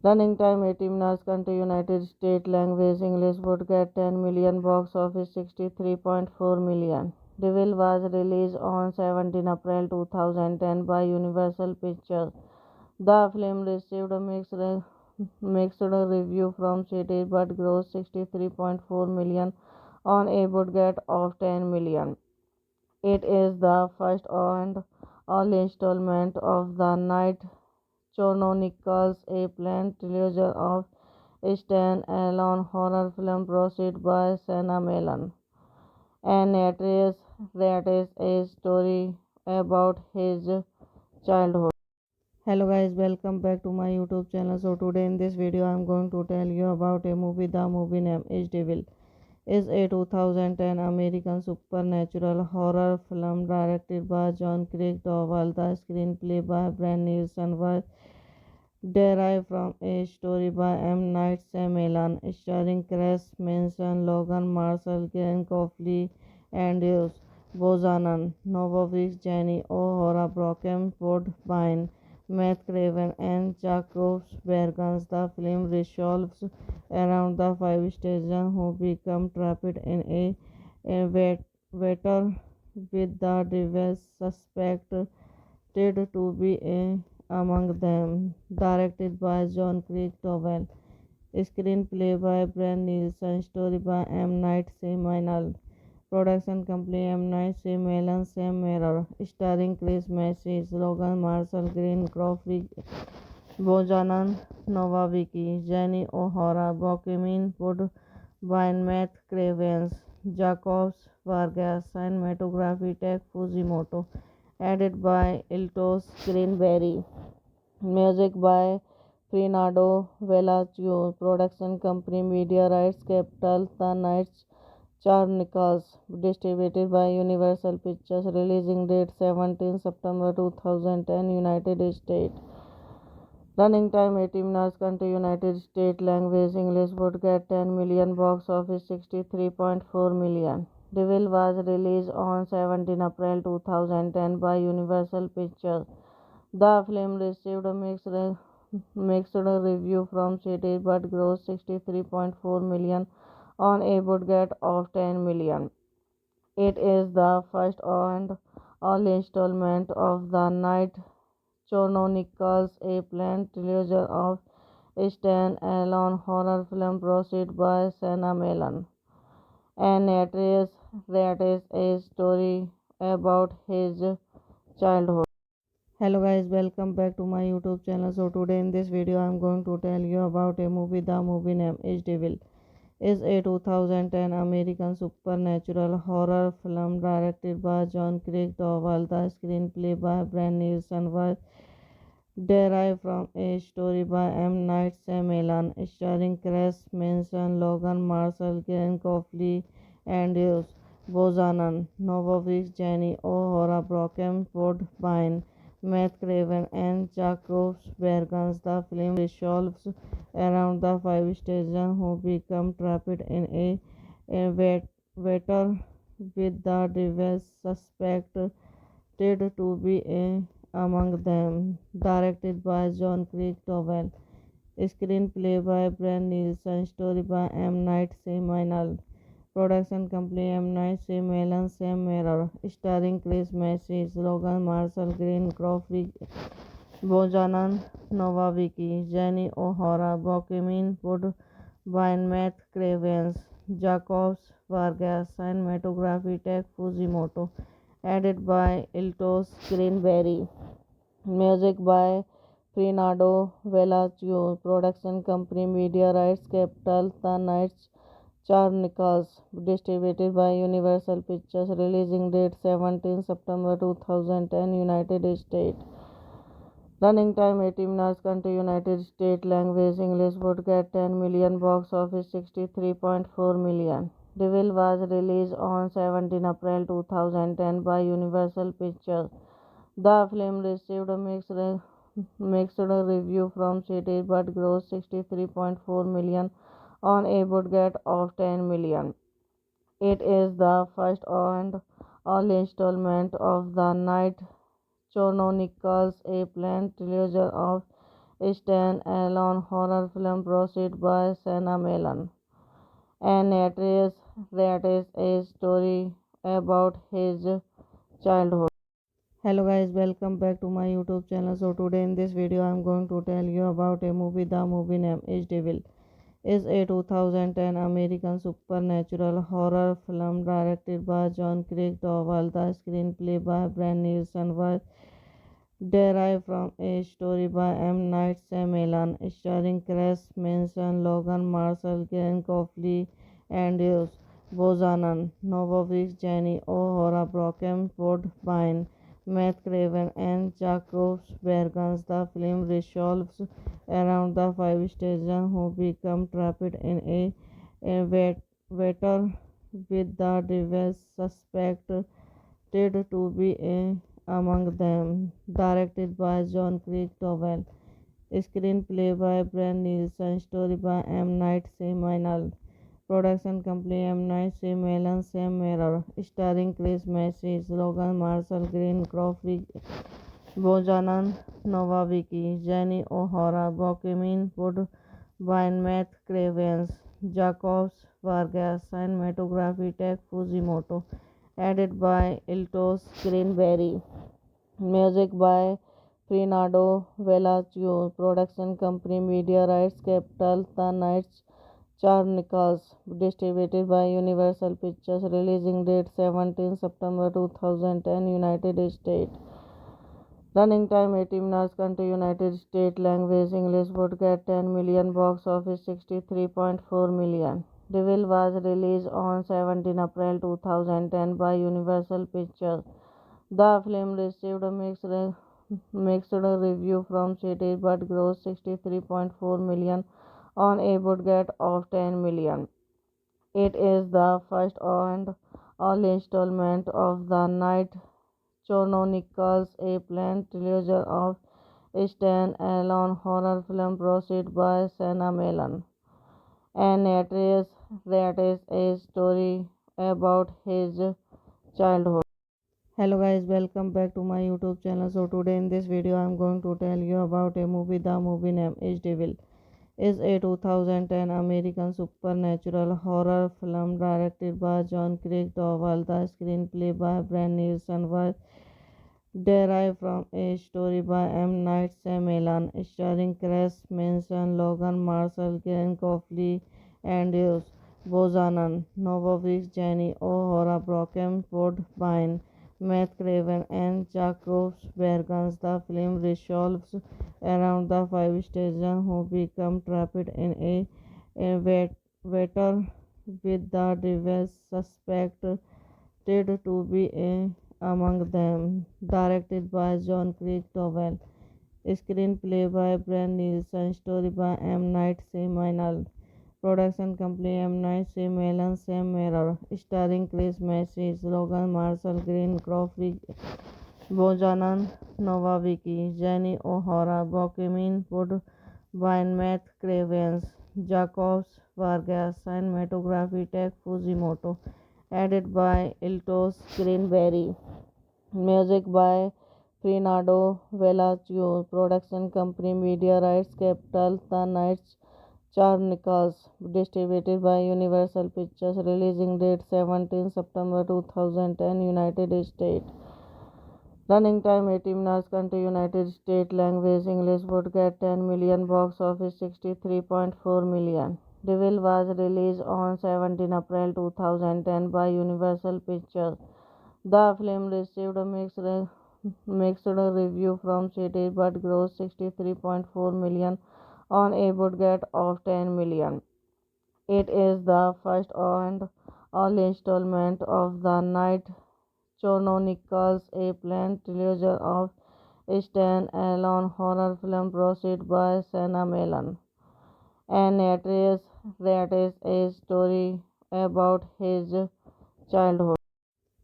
Running time 80 minutes. Country United States. Language English. Would get 10 million. Box office 63.4 million. Devil was released on 17 April 2010 by Universal Pictures. The film received a mixed review from critics but grossed 63.4 million on a budget of 10 million. It is the first and only installment of the Night Chronicles, a planned trilogy of stand-alone horror film produced by Sana Melan, and narrates a story about his childhood. Hello guys, welcome back to my YouTube channel. So today in this video I'm going to tell you about a movie. The movie name is Devil. Is a 2010 American supernatural horror film directed by John Craig Dowell. The screenplay by Brian Nielsen was derived from a story by M. Night Shyamalan, starring Chris Manson, Logan Marshall, Glenn Coffey, and Bozanan, Novovich, Jenny O'Hara, Brocken, Woodbine, Matt Craven, and Jacobs Bergens. The film revolves around the five stations who become trapped in a water with the device suspected to be among them. Directed by John Craig Dowell. Screenplay by Brian Nielsen. Story by M. Night Shyamalan. Production company M. Night Shyamalan Sam Mirror. Starring Chris Message, Logan Marshall, Green Crawford, Bojanan Novaviki, Jenny O'Hara, Bokemin Woodbine, Matt Cravens, Jacobs Vargas, cinematography Tech Fujimoto, edited by Iltos Greenberry, music by Fernando Velasquez, production company Media Rights Capital, The Nights Chronicles, distributed by Universal Pictures, releasing date 17 September 2010, United States. Running time 80 minutes. Country United States. Language English. Would get 10 million. Box office 63.4 million. Devil was released on 17 April 2010 by Universal Pictures. The film received a mixed review from critics but grossed 63.4 million on a budget of 10 million. It is the first and only installment of the Night Chronicles, a planned trilogy of stand-alone horror film produced by Shyamalan, and narrates a story about his childhood. Hello guys, welcome back to my YouTube channel. So today in this video I am going to tell you about a movie. The movie name is Devil. Is a 2010 American supernatural horror film directed by John Craig Dowell. The screenplay by Brian Nielsen was derived from a story by M. Night Shyamalan, starring Chris Manson, Logan Marshall, Glenn Coffey, and Bozanan, Novovich, Jenny O'Hara, Brocken Woodbine, Matt Craven, and Jacobs Bergens. The film revolves around the five stations who become trapped in water with the device suspected to be among them. Directed by John Craig Dowell. Screenplay by Brian Nielsen. Story by M. Night Shyamalan. Production company M. Night Shyamalan Sam Mirror. Starring Chris Message, Logan Marshall, Green Crawford, Bojanan Novaviki, Jenny O'Hara, Bokemin Woodbine, Matt Cravens, Jacobs Vargas, cinematography Tech Fujimoto, edited by Iltos Greenberry, music by Fernando Velasquez, production company Media Rights Capital, The Nights Chronicles, distributed by Universal Pictures, releasing date 17 September 2010, United States. Running time 80 minutes. Country United States. Language English. Would get 10 million. Box office 63.4 million. Devil was released on 17 April 2010 by Universal Pictures. The film received a mixed review from critics but grossed 63.4 million on a budget of 10 million. It is the first and only installment of the Night Chronicles, a planned trilogy of stand-alone horror film produced by Shyamalan, and narrates a story about his childhood. Hello guys, welcome back to my YouTube channel. So today in this video I am going to tell you about a movie. The movie name is Devil. Is a 2010 American supernatural horror film directed by John Craig Dowell. The screenplay by Brian Nielsen was derived from a story by M. Night Shyamalan, starring Chris Manson, Logan Marshall, Glenn Coffey, and Bozanan, Novovich, Jenny O'Hara, Brocken Woodbine, Matt Craven, and Jacobs Bergens. The film revolves around the five stations who become trapped in water with the device suspected to be among them. Directed by John Craig Dowell. Screenplay by Brian Nielsen. Story by M. Night Shyamalan. Production company M. Night Shyamalan. Sam Mirror. Starring Chris Message, Logan Marshall Green, Crawford Bojanan, Nova Vicky, Jenny O'Hara, Bokemin Woodbine, Matt Cravens, Jacobs Vargas, cinematography Tech Fujimoto, edited by Iltos Greenberry, music by Fernando Velasquez, production company Media Rights Capital, The Nights Chronicles, distributed by Universal Pictures, releasing date 17 September 2010, United States. Running time 80 minutes. Country United States. Language English. Would get 10 million. Box office 63.4 million. Devil was released on 17 April 2010 by Universal Pictures. The film received a mixed review from critics but grossed 63.4 million on a budget of 10 million. It is the first and only installment of the Night Chronicles, a planned trilogy of stand-alone horror film produced by Shyamalan. And narrates a story about his childhood. Hello guys, welcome back to my YouTube channel. So today in this video I am going to tell you about a movie. The movie name is Devil. Is a 2010 American supernatural horror film directed by John Craig Dowell. The screenplay by Brian Nielsen was derived from a story by M. Night Shyamalan, starring Chris Manson, Logan Marshall, Glenn Coffey, and Bozanan, Novovich, Jenny O'Hara, Brocken Woodbine, Matt Craven, and Jacobs Bergens. The film revolves around the five stations who become trapped in a water with the devil suspected to be among them. Directed by John Craig Dowell. Screenplay by Brian Nielsen. Story by M. Night Shyamalan. Production company M. Night Shyamalan. Sam Mirror. Starring Chris Message, Logan Marshall Green, Crawford Bojanan, Nova Vicky, Jenny O'Hara, Bokemin Woodbine, Matt Cravens, Jacobs Vargas, cinematography Tech Fujimoto, edited by Iltos Greenberry, music by Fernando Velasquez, production company Media Rights Capital, The Nights Chronicles, distributed by Universal Pictures, releasing date 17 September 2010, United States. Running time 80 minutes. Country United States. Language English. Would get 10 million. Box office 63.4 million. Devil was released on 17 April 2010 by Universal Pictures. The film received a mixed review from critics but grossed 63.4 million on a budget of 10 million. It is the first and only installment of the Night Chronicles, a planned trilogy of stand-alone horror film produced by Shyamalan. And narrates a story about his childhood.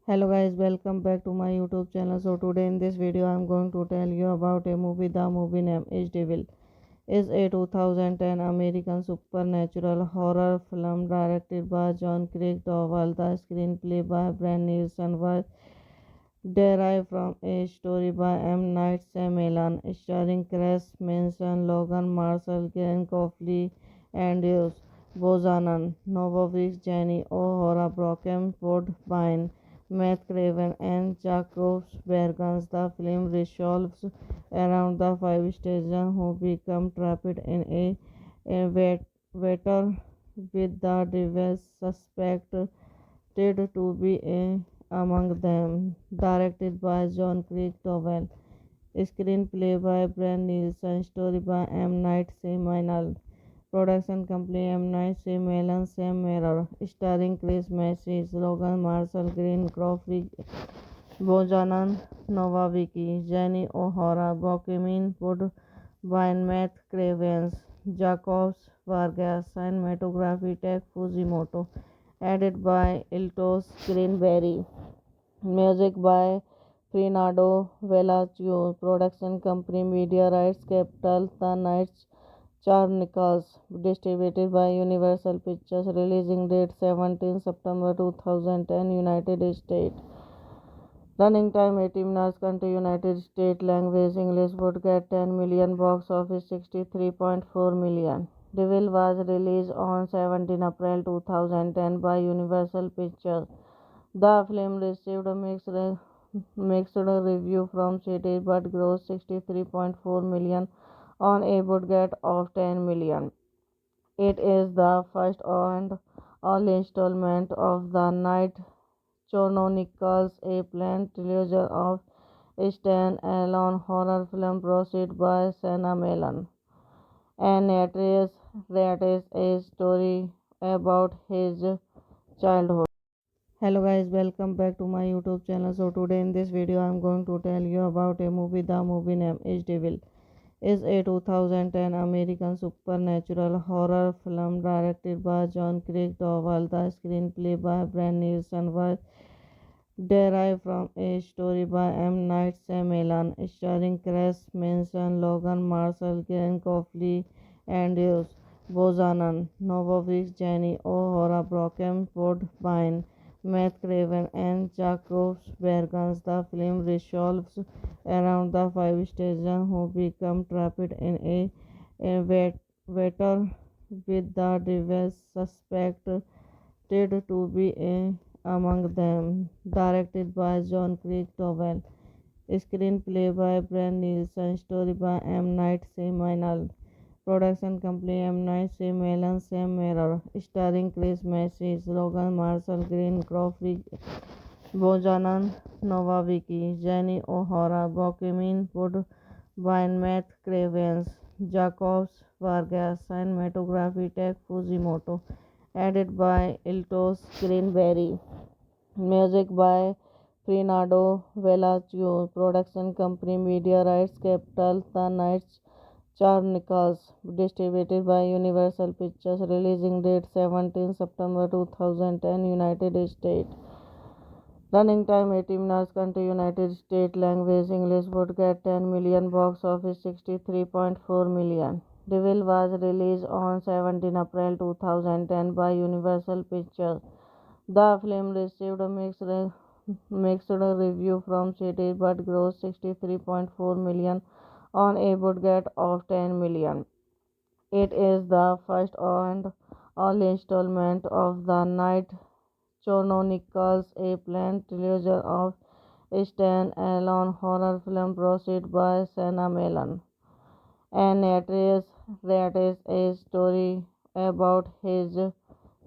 Hello guys, welcome back to my YouTube channel. So today in this video I am going to tell you about a movie. The movie name is Devil. Is a 2010 American supernatural horror film directed by John Craig Dowell. The screenplay by Brian Nielsen was derived from a story by M. Night Shyamalan, starring Chris Manson, Logan Marshall, Glenn Coffey, and Bozanan, Novovich, Jenny O'Hara, Brocken Woodbine, Matt Craven, and Jacobs Bergens. The film revolves around the five stations who become trapped in a water with the devil suspected to be among them. Directed by John Craig Dowell. Screenplay by Brian Nielsen. Story by M. Night Shyamalan. Production company M. Night Shyamalan. Sam Mirror. Starring Chris Message, Logan Marshall Green, Crawford Bojanan, Nova Vicky, Jenny O'Hara, Bokemin Woodbine, Matt Cravens, Jacobs Vargas, cinematography Tech Fujimoto, edited by Iltos Greenberry, music by Fernando Velasquez Production Company Media Rights Capital The Nights Chronicles distributed by Universal Pictures releasing date 17 September 2010 United States. Running time 80 minutes. Country United States. Language English. Would get 10 million. Box office 63.4 million. Devil was released on 17 April 2010 by Universal Pictures. The film received a mixed review from critics but grossed 63.4 million on a budget of 10 million. It is the first and only installment of the Night Chronicles, a planned trilogy of stand-alone horror film produced by Senna Mellon. And narrates a story about his childhood. Hello guys, welcome back to my YouTube channel. So today in this video I am going to tell you about a movie. The movie name is Devil. Is a 2010 American supernatural horror film directed by John Craig Dowell. The screenplay by Brian Nielsen was derived from a story by M. Night Shyamalan, starring Chris Manson, Logan Marshall, Glenn Coffey, Andrews Bozanan, Novovich, Jenny O'Hara, Brocken Woodbine, Matt Craven, and Jacob Bergens. The film revolves around the five stations who become trapped in a water with the devil suspected to be among them. Directed by John Craig Dowell. Screenplay by Brian Nielsen. Story by M. Night Shyamalan. Production company M. Night Shyamalan Sam Mirror. Starring Chris Message, Logan Marshall, Green Crawford, Bojanan Novaviki, Jenny O'Hara, Bokemin Woodbine, Matt Cravens, Jacobs Vargas, cinematography Tech Fujimoto, edited by Iltos Greenberry, music by Fernando Velasquez, production company Media Rights Capital The Nights Chronicles distributed by Universal Pictures releasing date 17 September 2010 United States. Running time 80 minutes. Country United States. Language English. Would get 10 million. Box office 63.4 million. Devil was released on 17 April 2010 by Universal Pictures. The film received a mixed review from critics but grossed 63.4 million on a budget of 10 million. It is the first and only installment of the Night Chronicles, a planned trilogy of stand-alone horror film produced by Senna Mellon. And narrates a story about his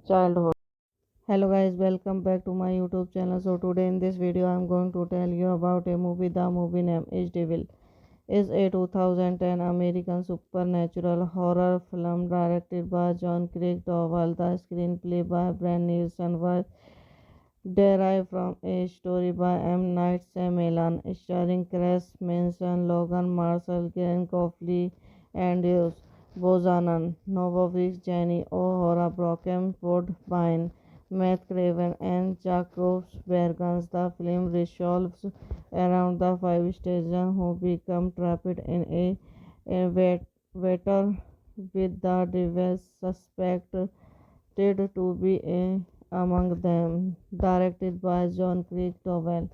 childhood. Hello guys, welcome back to my YouTube channel. So today in this video I am going to tell you about a movie. The movie name is Devil. Is a 2010 American supernatural horror film directed by John Craig Dowell. The screenplay by Brian Nielsen was derived from a story by M. Night Shyamalan, starring Chris Manson, Logan Marshall, Glenn Coffey, Andrews Bozanan, Novovich, Jenny O'Hara, Brocken Woodbine, Matt Craven, and Jacob Bergens. The film revolves around the five stations who become trapped in water with the devil suspected to be among them. Directed by John Craig Dowell.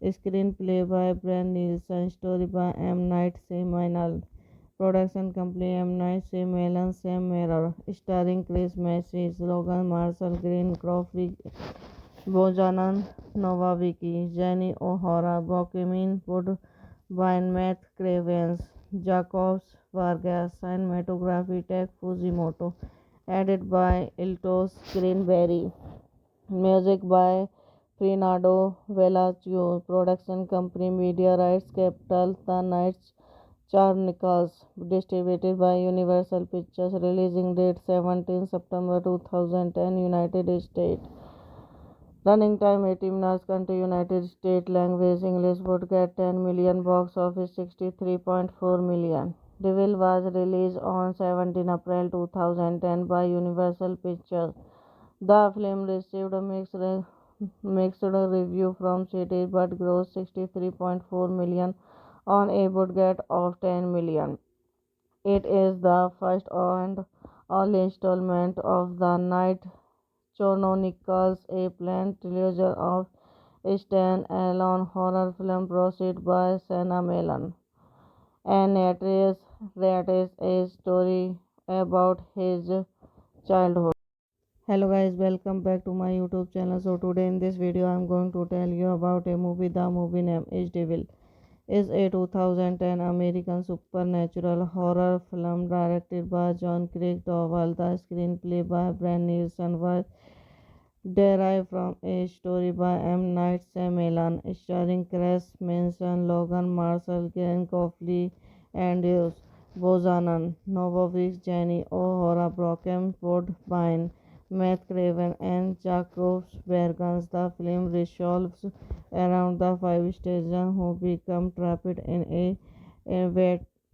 Screenplay by Brian Nielsen. Story by M. Night Shyamalan. Production company M. Night Shyamalan Sam Mirror. Starring Chris Message, Logan Marshall, Green Crawford, Bojanan Novaviki, Jenny O'Hara, Bokemin Woodbine, Matt Cravens, Jacobs Vargas, cinematography Tech Fujimoto, edited by Iltos Greenberry, music by Fernando Velasquez, production company Media Rights Capital The Nights Chronicles distributed by Universal Pictures releasing date 17 September 2010 United States. Running time 80 minutes. Country United States. Language English. Would get 10 million. Box office 63.4 million. Devil was released on 17 April 2010 by Universal Pictures. The film received a mixed review from critics but grossed 63.4 million on a budget of 10 million. It is the first and only installment of the Night Chronicles, a planned trilogy of stand-alone horror film produced by Senna Melan. And narrates a story about his childhood. Hello guys, welcome back to my YouTube channel. So today in this video I'm going to tell you about a movie. The movie name is Devil. Is a 2010 American supernatural horror film directed by John Craig Dowell. The screenplay by Brian Nielsen was derived from a story by M. Night Shyamalan, starring Chris Manson, Logan Marshall, Glenn Coffey, and Bozanan Novovich, Jenny O'Hara, Brocken Woodbine, Matt Craven, and Jacob Bergens. The film revolves around the five stations who become trapped in a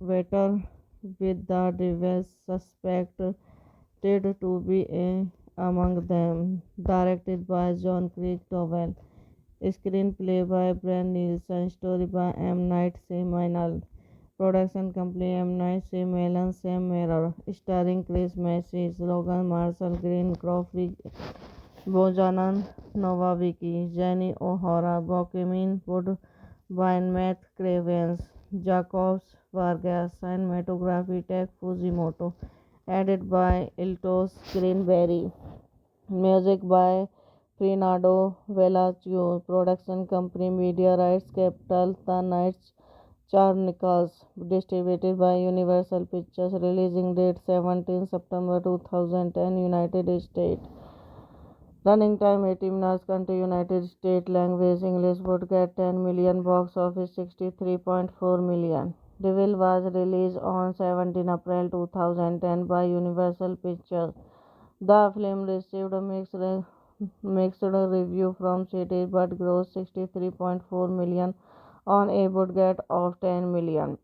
water with the devil suspected to be among them. Directed by John Craig Dowell. Screenplay by Brian Nielsen. Story by M. Night Shyamalan. Production company M. Night Shyamalan Sam Mirror. Starring Chris Messina, Logan Marshall, Green Crawford, Bojanan Novavicki, Jenny O'Hara, Bokemin Woodbine, Matt Cravens, Jacobs Vargas, cinematography Tech Fujimoto, edited by Iltos Greenberry, music by Fernando Velasquez, production company Media Rights Capital, The Nights Chronicles, distributed by Universal Pictures, releasing date 17 September 2010, United States. Running time 80 minutes. Country United States. Language English. Would get 10 million. Box office 63.4 million. Devil was released on 17 April 2010 by Universal Pictures. The film received a mixed review from critics but grossed 63.4 million on a budget of 10 million.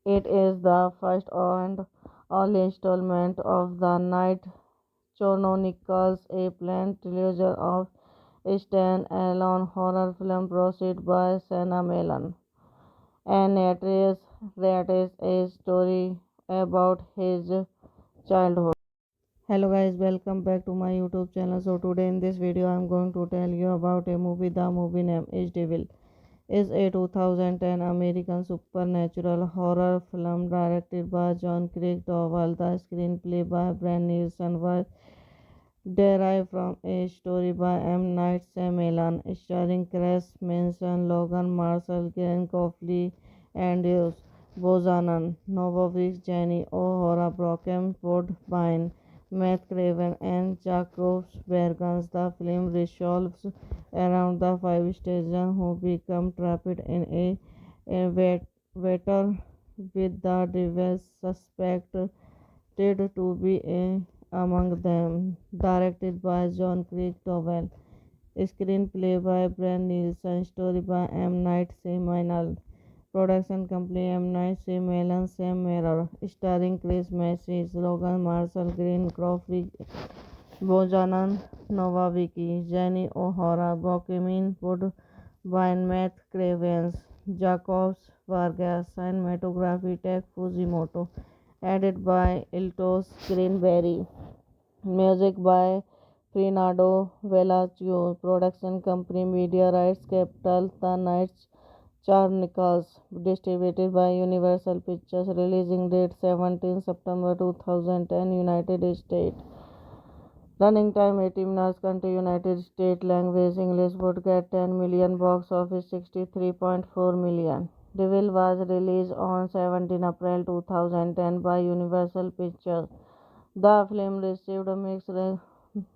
It is the first and only installment of the Night Chronicles, a planned trilogy of stand-alone horror film produced by Senna Melan. And narrates a story about his childhood. Hello guys, welcome back to my YouTube channel. So today in this video I'm going to tell you about a movie. The movie name is Devil. Is a 2010 American supernatural horror film directed by John Craig Dowell. The screenplay by Brian Nielsen was derived from a story by M. Night Shyamalan, starring Chris Manson, Logan Marshall, Glenn Coffey, and Bozanan Novovich, Jenny O'Hara, Brocken Woodbine, Matt Craven, and Jacob Bergens. The film revolves around the five stations who become trapped in a water with the devil suspected to be among them. Directed by John Craig Dowell. Screenplay by Brian Nielsen. Story by M. Night Shyamalan. Production company M. Night Shyamalan Sam Mirror. Starring Chris Messina, Logan Marshall, Green Crawford, Bojanan Novavicki, Jenny O'Hara, Bokemin Woodbine, Matt Cravens, Jacobs Vargas, cinematography Tech Fujimoto, edited by Iltos Greenberry, music by Fernando Velasquez, production company Media Rights Capital, The Nights Chronicles, distributed by Universal Pictures, releasing date 17 September 2010, United States. Running time 80 minutes. Country United States. Language English. Would get 10 million. Box office 63.4 million. Devil was released on 17 April 2010 by Universal Pictures. The film received a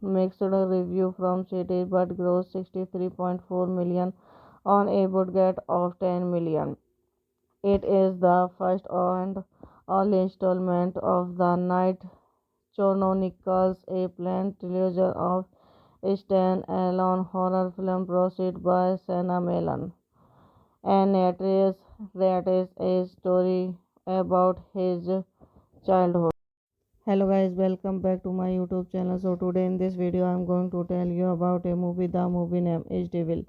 mixed review from critics but grossed 63.4 million on a budget of 10 million. It is the first and only installment of the Night Chronicles, a planned trilogy of stand-alone horror film produced by Senna Melan. And narrates a story about his childhood. Hello guys, welcome back to my YouTube channel. So today in this video I'm going to tell you about a movie. The movie name is Devil.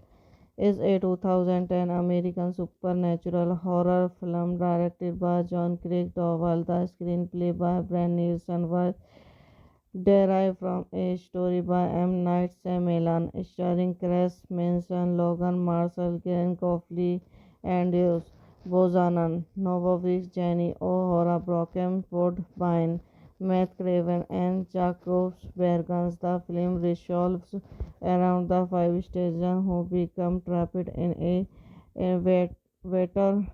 Is a 2010 American supernatural horror film directed by John Craig Dowell. The screenplay by Brian Nielsen was derived from a story by M. Night Shyamalan, starring Chris Manson, Logan Marshall, Glenn Coffey, and Bozanan, Novovich, Jenny O'Hara, Brocken, Woodbine, Matt Craven, and Jacobs Bergens. The film revolves around the five stations who become trapped in a water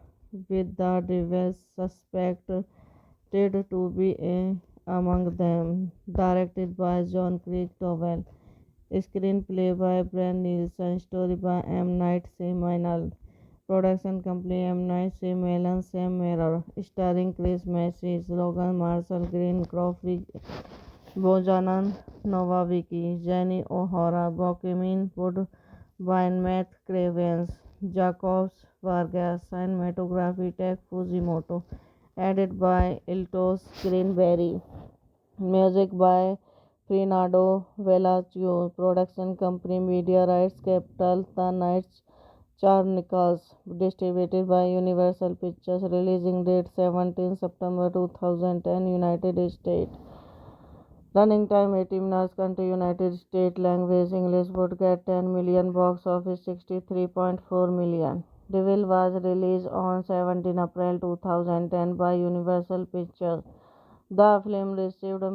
with the devil suspected to be among them. Directed by John Craig Dowell. Screenplay by Brian Nielsen. Story by M. Night Shyamalan. Production company M. Night Shyamalan Sam Mirror. Starring Chris Message, Logan Marshall, Green Crawford, Bojanan Novaviki, Jenny O'Hara, Bokemin Woodbine, Matt Cravens, Jacobs Vargas, cinematography Tech Fujimoto, edited by Iltos Greenberry, music by Fernando Velasquez, production company Media Rights Capital, The Nights Chronicles, distributed by Universal Pictures, releasing date 17 September 2010, United States. Running time 80 minutes. Country United States. Language English. Would get 10 million. Box office 63.4 million. Devil was released on 17 April 2010 by Universal Pictures. The film received a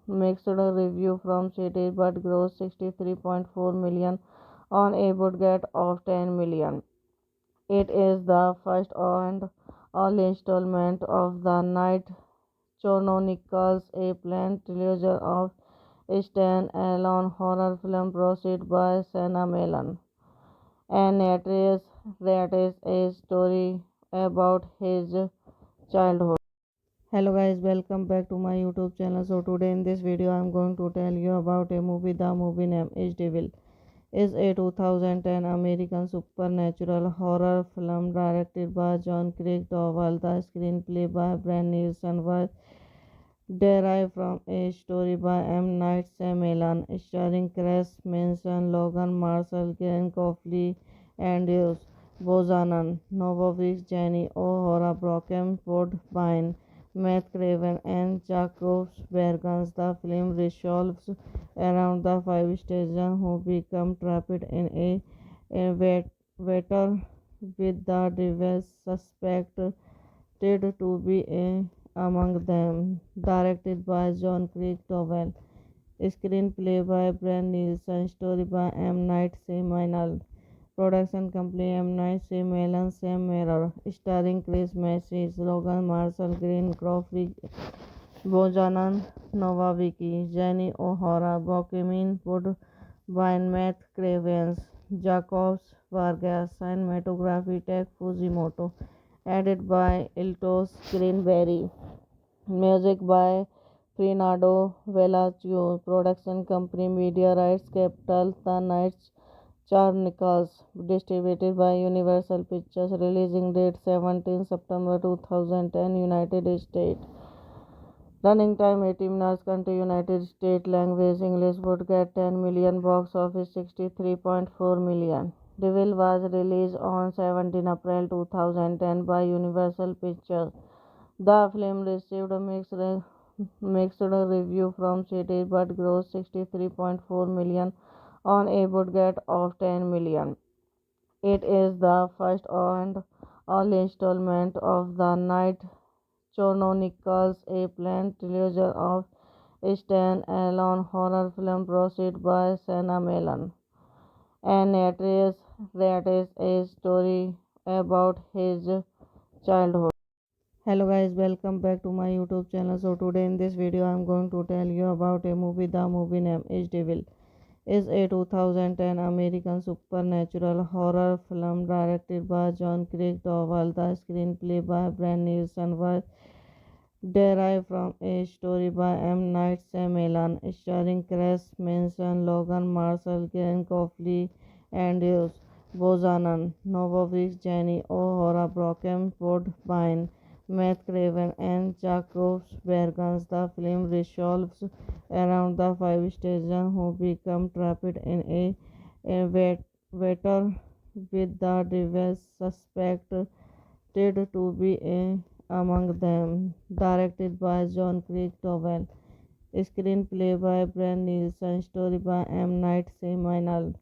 mixed review from critics but grossed 63.4 million on a budget of 10 million. It is the first and only installment of the Night Chronicles, a planned trilogy of stand-alone horror film produced by Shyamalan. And narrates a story about his childhood. Hello guys, welcome back to my YouTube channel. So today in this video I'm going to tell you about a movie. The movie name is Devil. Is a 2010 American supernatural horror film directed by John Craig Dowell. The screenplay by Brian Nielsen was derived from a story by M. Night Shyamalan, starring Chris Manson, Logan Marshall, Glenn Coffey, and Bozanan, Novovich, Jenny O'Hara, Brocken, Woodbine, Matt Craven, and Jacobs Bergens. The film revolves around the five stations who become trapped in water with the devil suspected to be among them. Directed by John Craig Dowell. Screenplay by Brian Nielsen. Story by M. Night Shyamalan. Production company M. Night Shyamalan Sam Mirror. Starring Chris Message, Logan Marshall, Green Crawford, Bojanan Novaviki, Jenny O'Hara, Bokemin Woodbine, Matt Cravens, Jacobs Vargas, cinematography Tech Fujimoto, edited by Iltos Greenberry, music by Fernando Velasquez, production company Media Rights Capital, The Nights Chronicles, distributed by Universal Pictures, releasing date 17 September 2010, United States. Running time 80 minutes. Country United States. Language English. Would get 10 million. Box office 63.4 million. Devil was released on 17 April 2010 by Universal Pictures. The film received a mixed review from critics but grossed 63.4 million on a budget of 10 million. It is the first and only installment of the Night Chronicles, a planned trilogy of stand-alone horror film produced by Shyamalan. And narrates a story about his childhood. Hello guys, welcome back to my YouTube channel. So today in this video I'm going to tell you about a movie. The movie name is Devil. Is a 2010 American supernatural horror film directed by John Craig Dowell. The screenplay by Brian Nielsen was derived from a story by M. Night Shyamalan, starring Chris Manson, Logan Marshall, Glenn Coffey, and Bozanan, Novovich, Jenny O'Hara, Brocken, Woodbine, Matt Craven and Jacobs Bergens. The film revolves around the five students who become trapped in a water with the device suspected to be among them. Directed by John Craig Dowell. Screenplay by Brian Nielsen. Story by M. Night Shyamalan.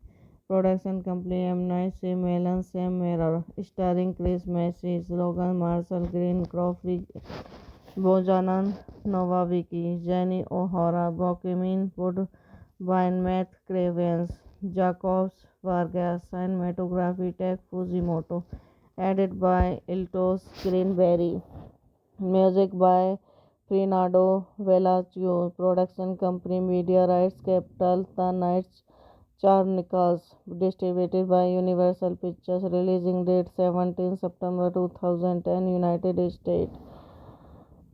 Production company M. Night Shyamalan. Sam Mirror. Starring Chris Messina, Logan Marshall, Green Crawford, Bojanan Novacki, Jenny O'Hara, Bokemin Woodbine, Matt Cravens, Jacobs Vargas, cinematography Tech Fujimoto, edited by Iltos Greenberry, music by Fernando Velasquez, production company Media Rights Capital, The Nights Chronicles, distributed by Universal Pictures, releasing date 17 September 2010, United States.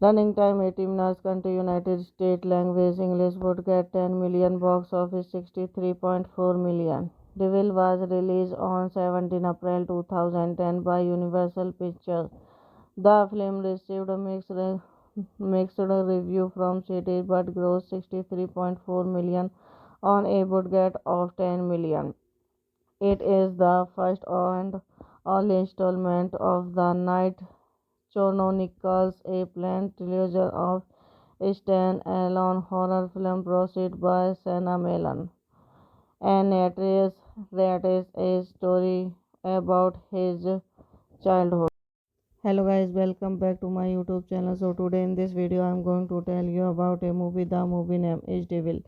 Running time 80 minutes. Country United States. Language English. Would get 10 million. Box office 63.4 million. Devil was released on 17 April 2010 by Universal Pictures. The film received a mixed review from critics but grossed 63.4 million on a budget of 10 million. It is the first and only installment of the Night Chronicles, a planned trilogy of stand-alone horror film produced by Shyamalan. And narrates a story about his childhood. Hello guys, welcome back to my YouTube channel. So today in this video I am going to tell you about a movie. The movie name is Devil.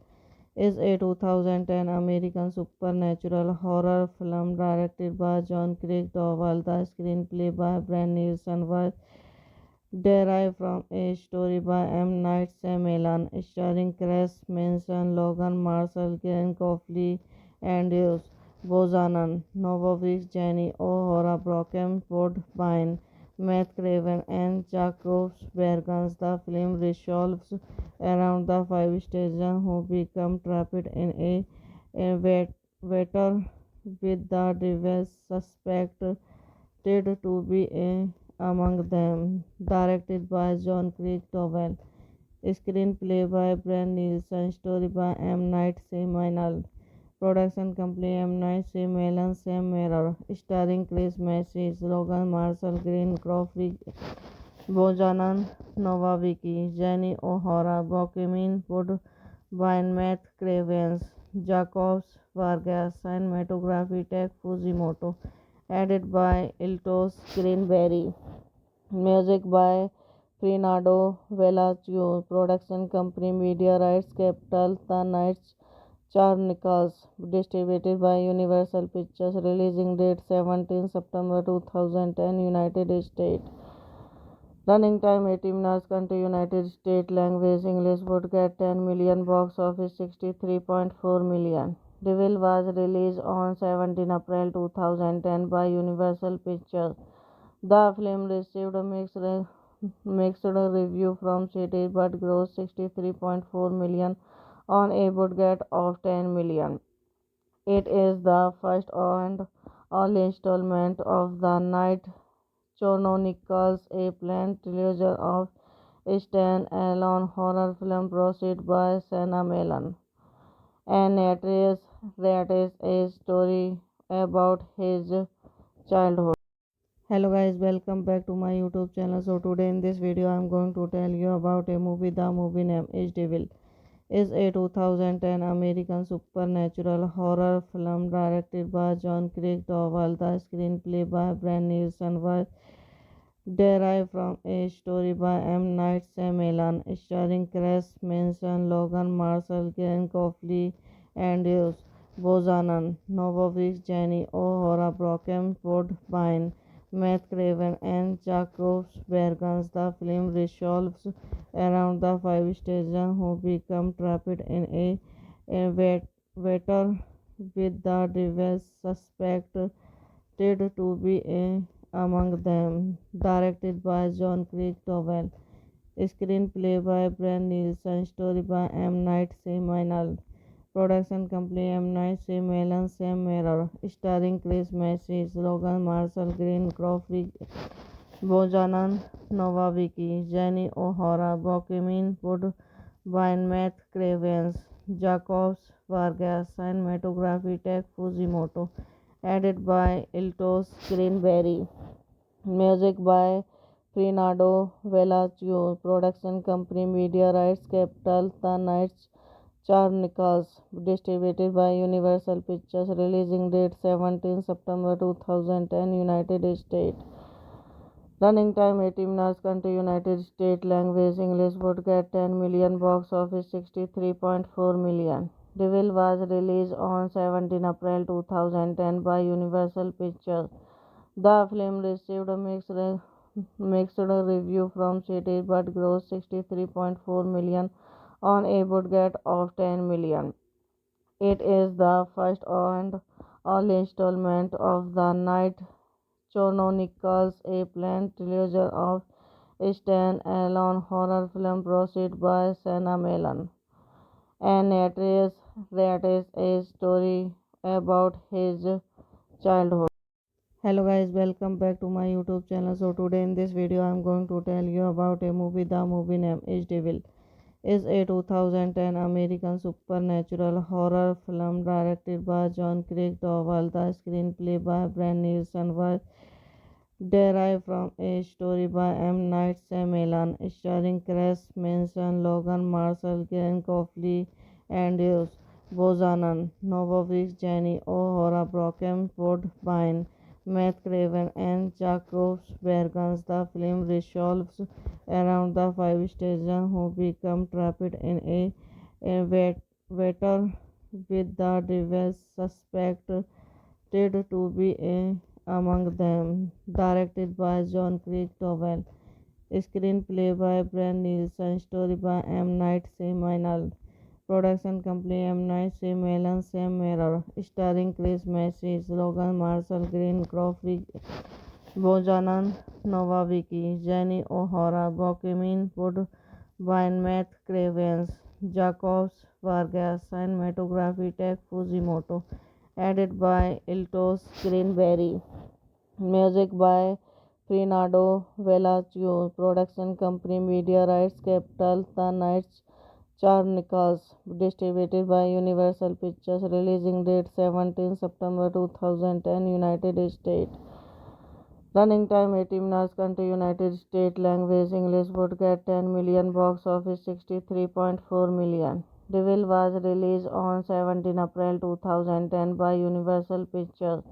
Is a 2010 American supernatural horror film directed by John Craig Dowell. The screenplay by Brian Nielsen was derived from a story by M. Night Shyamalan, starring Chris Manson, Logan Marshall, Glenn Coffey, and Bozanan Novovich, Jenny O'Hara, Brocken Woodbine, Matt Craven, and Jacobs Bergens. The film revolves around the five students who become trapped in a water with the device suspected to be among them. Directed by John Craig Dowell. Screenplay by Brian Nielsen. Story by M. Night Shyamalan. Production company M. Night Shyamalan. Sam Mirror. Starring Chris Messina, Logan Marshall, Green Crawford, Bojanan Novacki, Jenny O'Hara, Bokemin Woodbine, Matt Cravens, Jacobs Vargas, cinematography Tech Fujimoto, edited by Iltos Greenberry, music by Fernando Velasquez, production company Media Rights Capital, The Nights Chronicles, distributed by Universal Pictures, releasing date 17 September 2010, United States. Running time 80 minutes. Country United States. Language English. Would get 10 million. Box office 63.4 million. Devil was released on 17 April 2010 by Universal Pictures. The film received a mixed review from critics but grossed 63.4 million on a budget of 10 million. It is the first and only installment of the Night Chronicles, a planned trilogy of stand-alone horror film produced by Shyamalan. And narrates a story about his childhood. Hello guys, welcome back to my YouTube channel. So today in this video I am going to tell you about a movie. The movie name is Devil. Is a 2010 American supernatural horror film directed by John Craig Dowell. The screenplay by Brian Nielsen was derived from a story by M. Night Shyamalan, starring Chris Manson, Logan Marshall, Glenn Coffey, and Bozanan Novovich, Jenny O'Hara, Brocken Woodbine, Matt Craven, and Jacobs Bergens. The film revolves around the five students who become trapped in a water with the device suspected to be among them. Directed by John Craig Dowell. Screenplay by Brian Nielsen. Story by M. Night Shyamalan. Production company M. Night Shyamalan. Sam Mirror. Starring Chris Messina, Logan Marshall, Green Crawford, Bojanan Novaviki, Jenny O'Hara, Bokemin Woodbine, Matt Cravens, Jacobs Vargas, cinematography Tech Fujimoto, edited by Iltos Greenberry, music by Fernando Velasquez, production company Media Rights Capital, The Nights Chronicles, distributed by Universal Pictures, releasing date 17 September 2010, United States. Running time 80 minutes. Country United States. Language English. Would get 10 million. Box office 63.4 million. Devil was released on 17 April 2010 by Universal Pictures. The film received a mixed review from critics but grossed 63.4 million on a budget of 10 million. It is the first and only installment of the Night Chronicles, a planned trilogy of stand-alone horror film produced by Sana Melan. And narrates a story about his childhood. Hello guys, welcome back to my YouTube channel. So today in this video I'm going to tell you about a movie. The movie name is Devil. Is a 2010 American supernatural horror film directed by John Craig Dowell. The screenplay by Brian Nielsen was derived from a story by M. Night Shyamalan, starring Chris Manson, Logan Marshall, Glenn Coffey, Andrews Bozanan, Novovich, Jenny O'Hara, Brocken Woodbine, Matt Craven, and Jacob Bergens. The film revolves around the five citizens who become trapped in a water with the devil suspected to be among them. Directed by John Craig Dowell. Screenplay by Brian Nielsen. Story by M. Night Shyamalan. Production company M. Night Shyamalan Sam Mirror. Starring Chris Messina, Logan Marshall, Green Crawford, Bojanan Novaviki, Jenny O'Hara, Bokemin Woodbine, Matt Cravens, Jacobs Vargas, cinematography Tech Fujimoto, edited by Iltos Greenberry, music by Fernando Velasquez, production company Media Rights Capital, The Nights Chronicles, distributed by Universal Pictures, releasing date 17 September 2010, United States. Running time 80 minutes. Country United States. Language English. Would get 10 million. Box office 63.4 million. Devil was released on 17 April 2010 by Universal Pictures.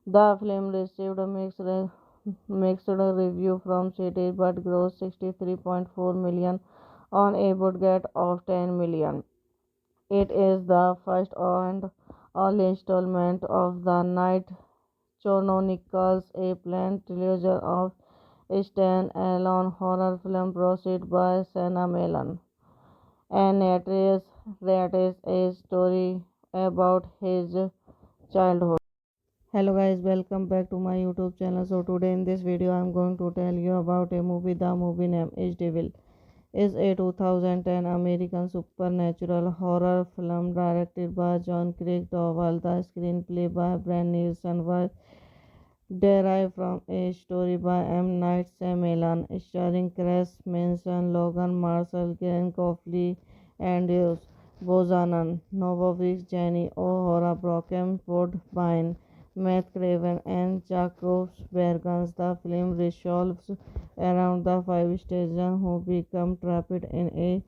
The film received a mixed review from critics but grossed 63.4 million on a budget of 10 million. It is the first and only installment of the Night Chronicles, a planned trilogy of stand-alone horror film produced by Sana Melan. And narrates a story about his childhood. Hello guys, welcome back to my YouTube channel. So today in this video I'm going to tell you about a movie. The movie name is Devil. Is a 2010 American supernatural horror film directed by John Craig Dowell. The screenplay by Brian Nielsen was derived from a story by M. Night Shyamalan, starring Chris Manson, Logan Marshall, Glenn Coffey, Andrews Bozanan, Novovich, Jenny O'Hara, Brocken Woodbine, Matt Craven, and Jacob Bergens. The film revolves around the five citizens who become trapped in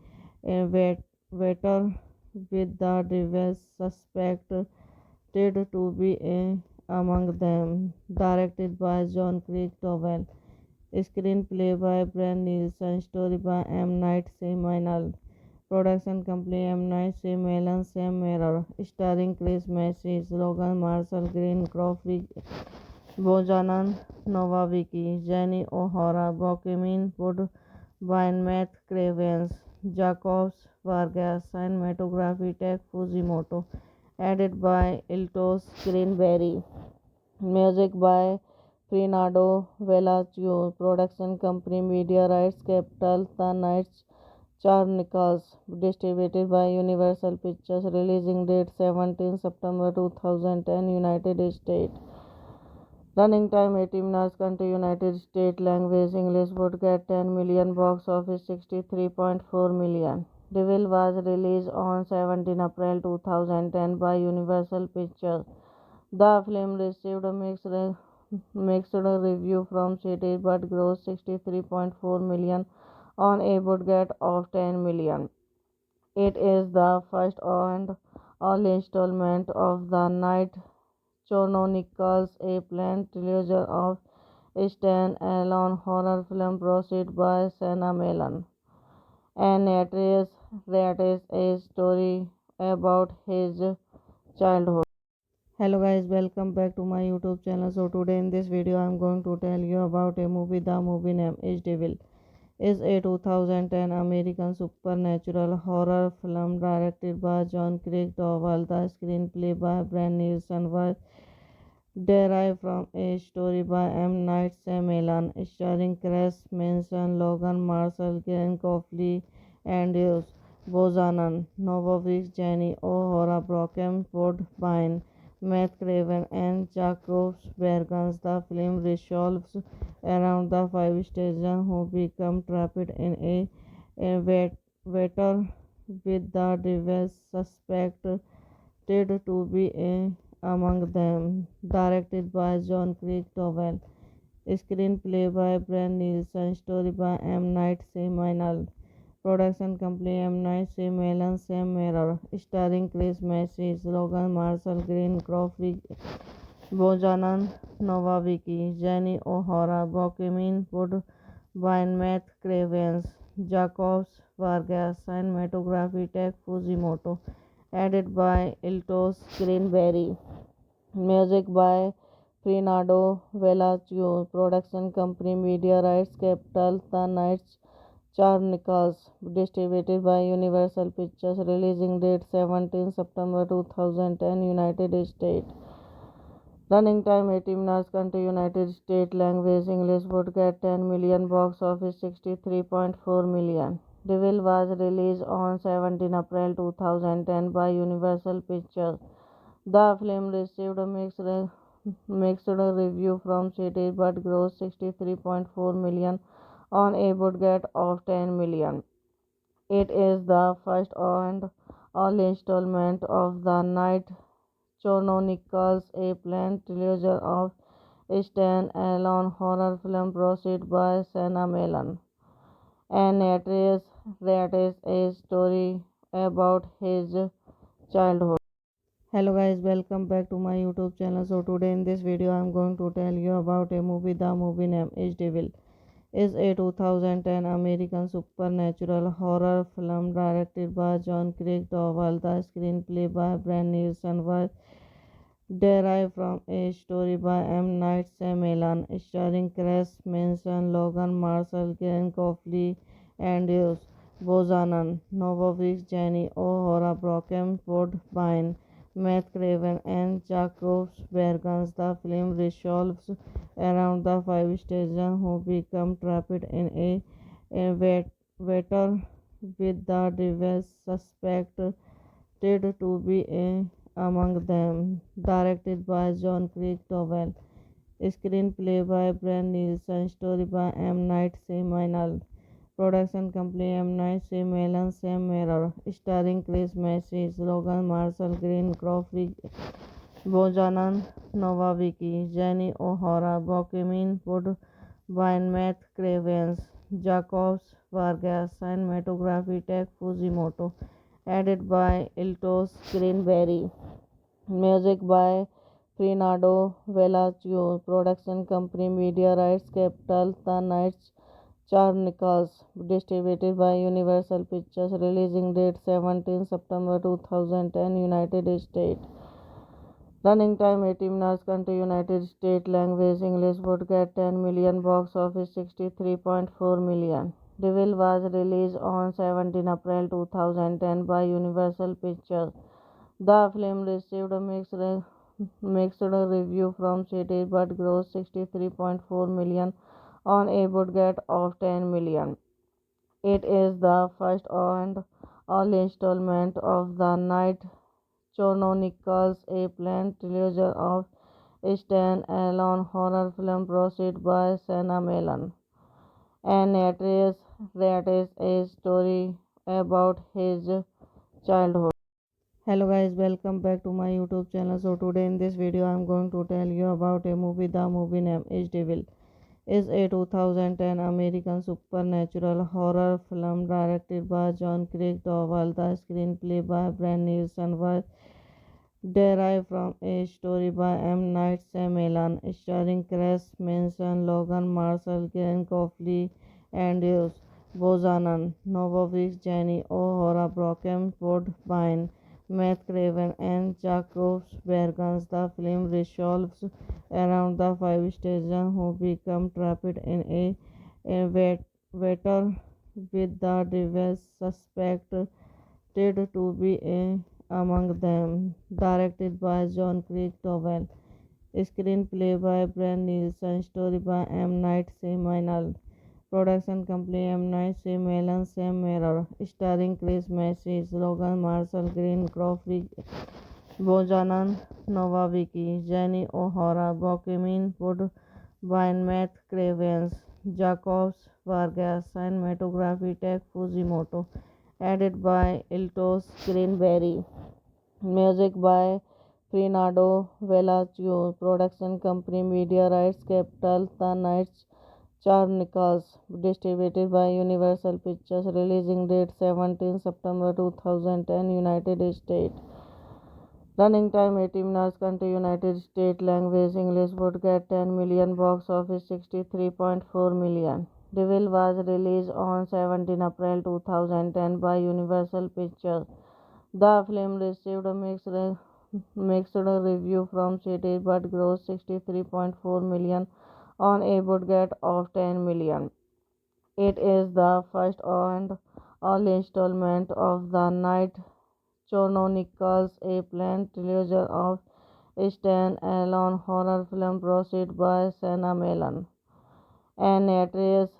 water with the devil suspected to be among them. Directed by John Craig Dowell. Screenplay by Brian Nielsen. Story by M. Night Shyamalan. Production company M. Night Shyamalan Sam Mirror. Starring Chris Messina, Logan Marshall, Green Crawford, Bojanan Novaviki, Jenny O'Hara, Bokemin Woodbine, Matt Cravens, Jacobs Vargas, cinematography Tech Fujimoto, edited by Iltos Greenberry, music by Fernando Velasquez, production company Media Rights Capital, The Nights Chronicles, distributed by Universal Pictures, releasing date 17 September 2010, United States. Running time 80 minutes. Country United States. Language English. Would get 10 million. Box office 63.4 million. Devil was released on 17 April 2010 by Universal Pictures. The film received a mixed review from critics but grossed 63.4 million on a budget of 10 million. It is the first and only installment of the Night Chronicles, a planned trilogy of stand-alone horror film produced by Senna Mellon. An actress relates a story about his childhood. Hello guys, welcome back to my YouTube channel. So today in this video I am going to tell you about a movie. The movie name is Devil. Is a 2010 American supernatural horror film directed by John Craig Dowell. The screenplay by Brian Nielsen was derived from a story by M. Night Shyamalan, starring Chris Manson, Logan Marshall, Glenn Coffey, Andrews Bozanan, Novovich, Jenny O'Hara, Brocken Woodbine, Matt Craven, and Jacob Bergens. The film revolves around the five stations who become trapped in a water with the devil suspected to be among them. Directed by John Craig Dowell. Screenplay by Brian Nielsen. Story by M. Night Shyamalan. Production company M. Night Shyamalan. Sam Mirror. Starring Chris Messina, Logan Marshall, Green Crawford, Bojanan Novaviki, Jenny O'Hara, Bokemin Woodbine, Matt Cravens, Jacobs Vargas, cinematography Tech Fujimoto, edited by Iltos Greenberry, music by Fernando Velasquez, production company Media Rights Capital, The Nights Chronicles, distributed by Universal Pictures, releasing date 17 September 2010, United States. Running time 80 minutes. Country United States. Language English. Would get 10 million. Box office 63.4 million. Devil was released on 17 April 2010 by Universal Pictures. The film received a mixed review from critics but grossed 63.4 million on a budget of 10 million. It is the first and only installment of the Night Chronicles, a planned trilogy of stand-alone horror film produced by Senna Mellon. An actress relates a story about his childhood. Hello guys, welcome back to my YouTube channel. So today in this video I am going to tell you about a movie. The movie name is Devil. Is a 2010 American supernatural horror film directed by John Craig Dowell. The screenplay by Brian Nielsen was derived from a story by M. Night Shyamalan, starring Chris Manson, Logan Marshall, Glenn Coffey, Andrews Bozanan, Novovich, Jenny O'Hara, Brocken Woodbine, Matt Craven, and Jacob Bergens. The film revolves around the five stations who become trapped in a water with the devil suspected to be among them. Directed by John Craig Dowell. Screenplay by Brian Nielsen. Story by M. Night Shyamalan. Production company M. Night Shyamalan. Sam Mirror. Starring Chris Messina, Logan Marshall, Green Crawford, Bojanan Novaviki, Jenny O'Hara, Bokemin Woodbine, Matt Cravens, Jacobs Vargas, cinematography Tech Fujimoto, edited by Iltos Greenberry, music by Fernando Velasquez, production company Media Rights Capital, The Nights Chronicles, distributed by Universal Pictures, releasing date 17 September 2010, United States. Running time 80 minutes. Country United States. Language English. Would get 10 million. Box office 63.4 million. Devil was released on 17 April 2010 by Universal Pictures. The film received a mixed review from critics but grossed 63.4 million on a budget of 10 million. It is the first and only installment of the Night Chronicles, a planned trilogy of stand-alone horror film produced by Sana Melan. And narrates a story about his childhood. Hello guys, welcome back to my YouTube channel. So today in this video I'm going to tell you about a movie. The movie name is Devil. Is a 2010 American supernatural horror film directed by John Craig Dowell. The screenplay by Brian Nielsen was derived from a story by M. Night Shyamalan, starring Chris Manson, Logan Marshall, Glenn Coffey, and Bozanan Novovich, Jenny O'Hara, Brocken Woodbine, Matt Craven, and Jacob Bergens. The film revolves around the five stations who become trapped in a water with the devil suspected to be among them. Directed by John Craig Dowell. Screenplay by Brian Nielsen. Story by M. Night Shyamalan. Production company M. Night Shyamalan Sam Mirror. Starring Chris Message, Logan Marshall, Green Crawford, Bojanan Novaviki, Jenny O'Hara, Bokemin Woodbine, Matt Cravens, Jacobs Vargas, cinematography Tech Fujimoto, edited by Iltos Greenberry, music by Fernando Velasquez, production company Media Rights Capital, The Nights Chronicles, distributed by Universal Pictures, releasing date 17 September 2010, United States. Running time 80 minutes. Country United States. Language English. Would get 10 million. Box office 63.4 million. Devil was released on 17 April 2010 by Universal Pictures. The film received a mixed review from critics but grossed 63.4 million on a budget of 10 million. It is the first and only installment of the Night Chronicles, a planned trilogy of stand-alone horror film produced by Sana Melan, and narrates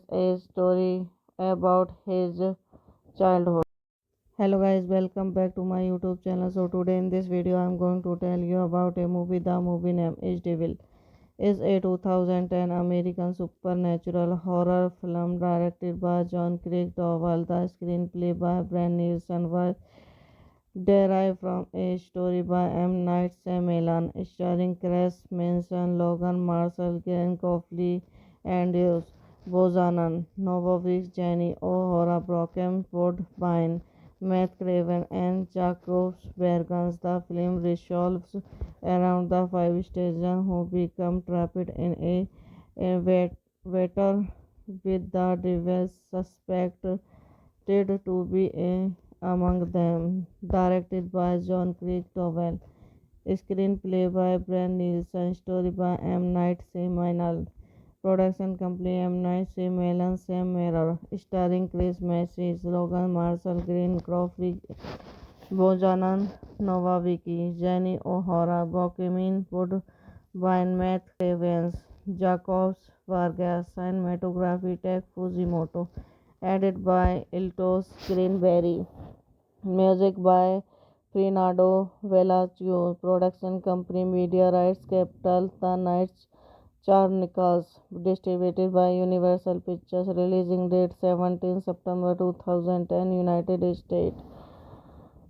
a story about his childhood. Hello guys, welcome back to my YouTube channel. So today in this video I'm going to tell you about a movie. The movie name is Devil. Is a 2010 American supernatural horror film directed by John Craig Dowell. The screenplay by Brian Nielsen was derived from a story by M. Night Shyamalan, starring Chris Manson, Logan Marshall, Glenn Coffey, and Bozanan Novovich, Jenny O'Hara, Brocken Woodbine, Matt Craven, and Jacob Bergens. The film revolves around the five stations who become trapped in a water with the devil suspected to be among them. Directed by John Craig Dowell. Screenplay by Brian Nielsen. Story by M. Night Shyamalan. Production company M. Night Shyamalan Sam Mirror. Starring Chris Message, Logan Marshall, Green Crawford, Bojanan Novaviki, Jenny O'Hara, Bokemin Woodbine, Matt Cravens, Jacobs Vargas, cinematography Tech Fujimoto, edited by Iltos Greenberry, music by Fernando Velasquez, production company Media Rights Capital, The Nights Chronicles, distributed by Universal Pictures, releasing date 17 September 2010, United States.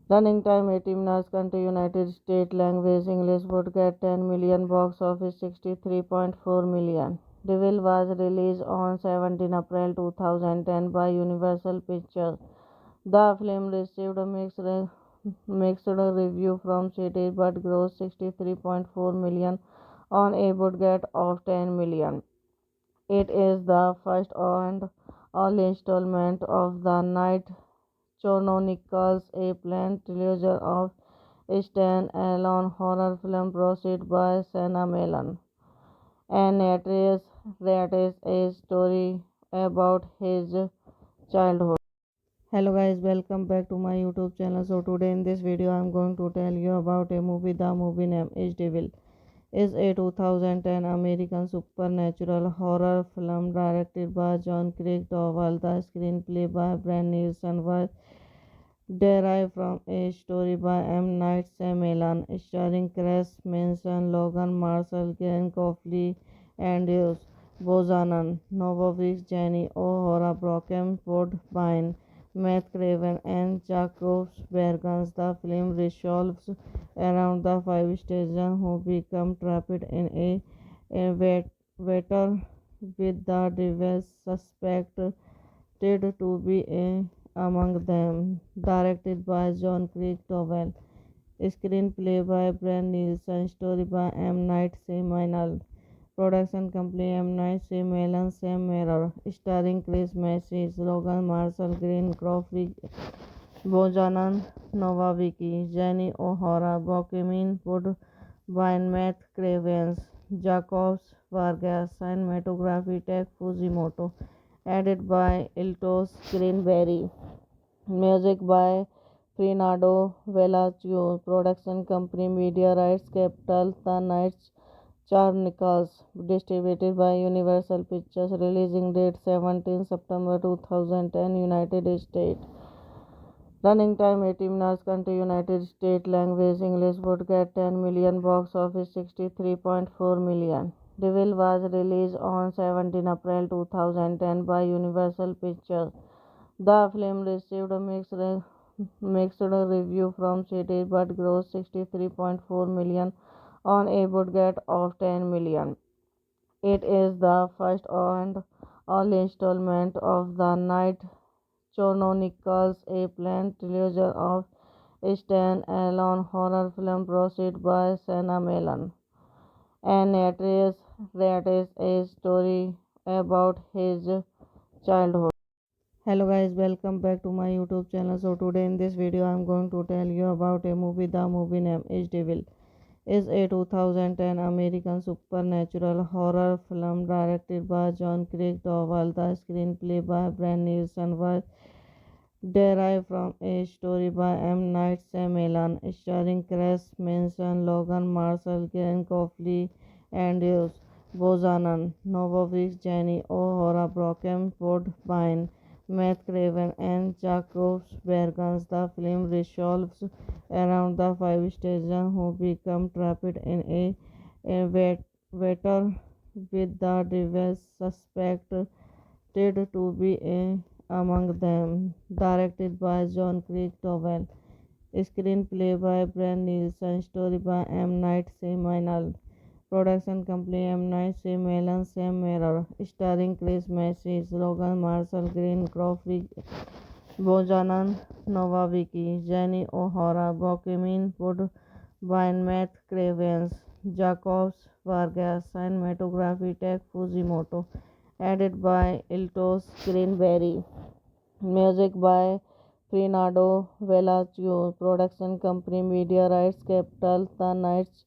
Running time 80 minutes. Country United States. Language English. Would get 10 million. Box office 63.4 million. Devil was released on 17 April 2010 by Universal Pictures. The film received a mixed review from critics but grossed 63.4 million on a budget of 10 million. It is the first and only installment of the Night Chronicles, a planned trilogy of stand-alone horror film produced by Sana Melan, and narrates a story about his childhood. Hello guys, welcome back to my YouTube channel. So today in this video I'm going to tell you about a movie. The movie name is Devil. Is a 2010 American supernatural horror film directed by John Craig Dowell. The screenplay by Brian Nielsen was derived from a story by M. Night Shyamalan, starring Chris Manson, Logan Marshall, Glenn Coffey, and Yus Bozanan, Novovich, Jenny O'Hara, Brockham, Woodbine, Matt Craven, and Jacob Bergens. The film revolves around the five citizens who become trapped in a water with the devil suspected to be among them. Directed by John Craig Dowell. Screenplay by Brian Nielsen. Story by M. Night Shyamalan. Production company M. Night Shyamalan Sam Mirror. Starring Chris Message, Logan Marshall, Green Crawford, Bojanan Novavicki, Jenny O'Hara, Bokemin Woodbine, Matt Cravens, Jacobs Vargas, cinematography Tech Fujimoto, edited by Iltos Greenberry, music by Fernando Velasquez, production company Media Rights Capital, The Nights Chronicles, distributed by Universal Pictures, releasing date 17 September 2010, United States. Running time 80 minutes. Country United States. Language English. Would get 10 million. Box office 63.4 million. Devil was released on 17 April 2010 by Universal Pictures. The film received a mixed review from critics but grossed 63.4 million on a budget of 10 million. It is the first and only installment of the Night Chronicles, a planned trilogy of stand-alone horror film produced by Senna Mellon. And that is a story about his childhood. Hello guys, welcome back to my YouTube channel. So today in this video I am going to tell you about a movie. The movie name is Devil. Is a 2010 American supernatural horror film directed by John Craig Dowell. The screenplay by Brian Nielsen was derived from a story by M. Night Shyamalan, starring Chris Manson, Logan Marshall, Glenn Coffey, and Yus Bozanan, Novovich, Jenny O'Hara, Brockham, Woodbine, Matt Craven, and Jacob Bergens. The film revolves around the five citizens who become trapped in water with the devil suspected to be among them. Directed by John Craig Dowell. Screenplay by Brian Nielsen. Story by M. Night Shyamalan. Production company M. Night Shyamalan Sam Mirror. Starring Chris Message, Logan Marshall, Green Crawford, Bojanan Novavicki, Jenny O'Hara, Bokemin Woodbine, Matt Cravens, Jacobs Vargas, cinematography Tech Fujimoto, edited by Iltos Greenberry, music by Fernando Velasquez, production company Media Rights Capital, The Nights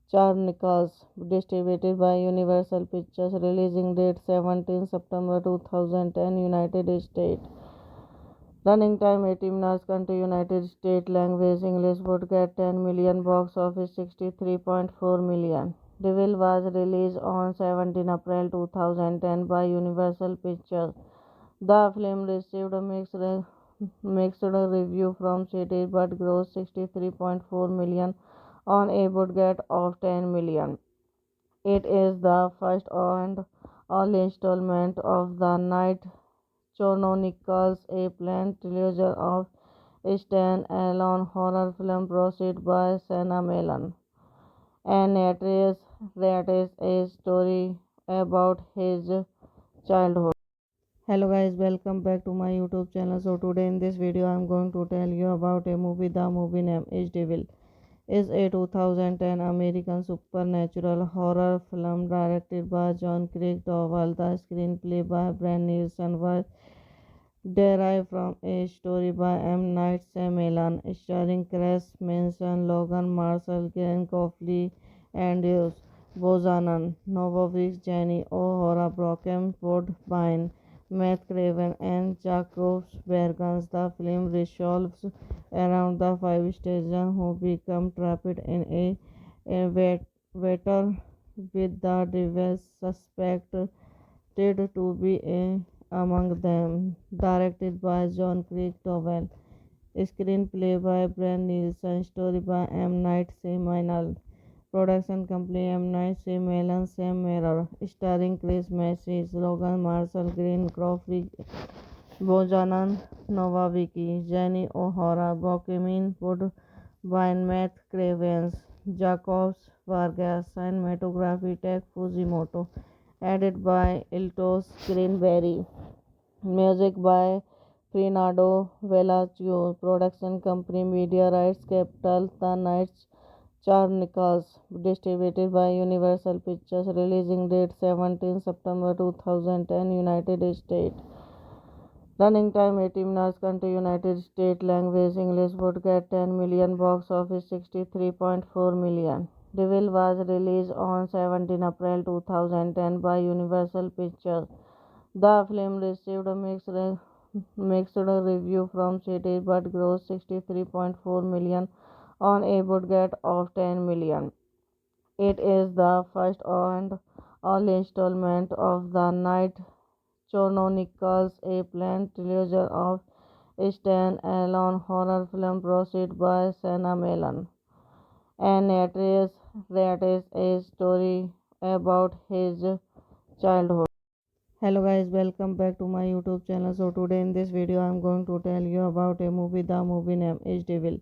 Chronicles, distributed by Universal Pictures, releasing date 17 September 2010, United States. Running time 80 minutes. Country United States. Language English. Would get 10 million. Box office 63.4 million. Devil was released on 17 April 2010 by Universal Pictures. The film received a mixed review from critics but grossed 63.4 million on a budget of 10 million. It is the first and only installment of the Night Chronicles, a planned trilogy of stand-alone horror film produced by Senna Mellon. And that is a story about his childhood. Hello guys, welcome back to my YouTube channel. So today in this video I am going to tell you about a movie. The movie name is Devil. Is a 2010 American supernatural horror film directed by John Craig Dowell. The screenplay by Brian Nielsen was derived from a story by M. Night Shyamalan, starring Chris Manson, Logan Marshall, Glenn Coffey, and Yus Bozanan, Novovich, Jenny O'Hara, Brockham, Woodbine, Matt Craven, and Jacob Bergens. The film revolves around the five citizens who become trapped in water with the devil suspected to be among them. Directed by John Craig Dowell. Screenplay by Brian Nielsen. Story by M. Night Shyamalan. Production company M. Night Shyamalan. Sam Mirror. Starring Chris Messina, Logan Marshall Green, Crawford Bojanan, Nova Vicky, Jenny O'Hara, Bokemin Woodbine, Matt Cravens, Jacobs Vargas, cinematography Tech Fujimoto, edited by Iltos Greenberry, music by Fernando Velasquez, production company Media Rights Capital, The Nights Chronicles, distributed by Universal Pictures, releasing date 17 September 2010, United States. Running time 80 minutes. Country United States. Language English. Would get 10 million. Box office 63.4 million. Devil was released on 17 April 2010 by Universal Pictures. The film received a mixed review from critics but grossed 63.4 million on a budget of 10 million. It is the first and only installment of the Night Chronicles, a planned trilogy of stand-alone horror film produced by Shyamalan. And narrates a story about his childhood. Hello guys, welcome back to my YouTube channel. So today in this video I am going to tell you about a movie. The movie name is Devil.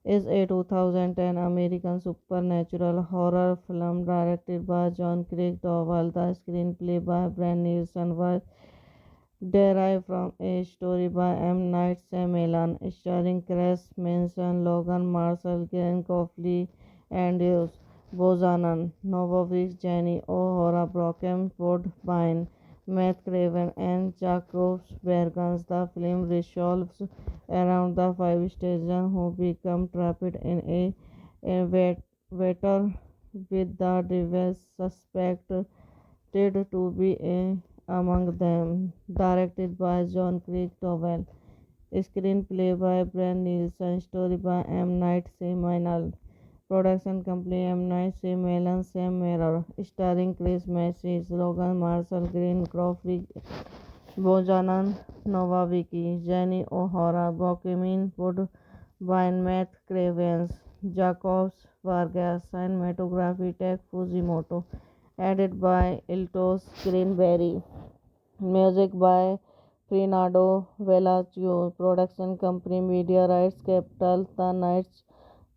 Is a 2010 American supernatural horror film directed by John Craig Dowell. The screenplay by Brian Nielsen was derived from a story by M. Night Shyamalan, starring Chris Manson, Logan Marshall, Glenn Coffey, and Bozanan, Novovich, Jenny O'Hara, Brocken Woodbine, Matt Craven, and Jacobs Bergens. The film revolves around the five stations who become trapped in a water with the devil suspected to be among them. Directed by John Craig Dowell. Screenplay by Brian Nielsen. Story by M. Night Shyamalan. Production company M. Night Shyamalan. Sam Mirror. Starring Chris Messina, Logan Marshall Green, Crawford Bojanan, Nova Vicky, Jenny O'Hara, Bokemin Woodbine, Matt Cravens, Jacobs Vargas, cinematography Tech Fujimoto, edited by Iltos Greenberry, music by Fernando Velasquez, production company Media Rights Capital, The Nights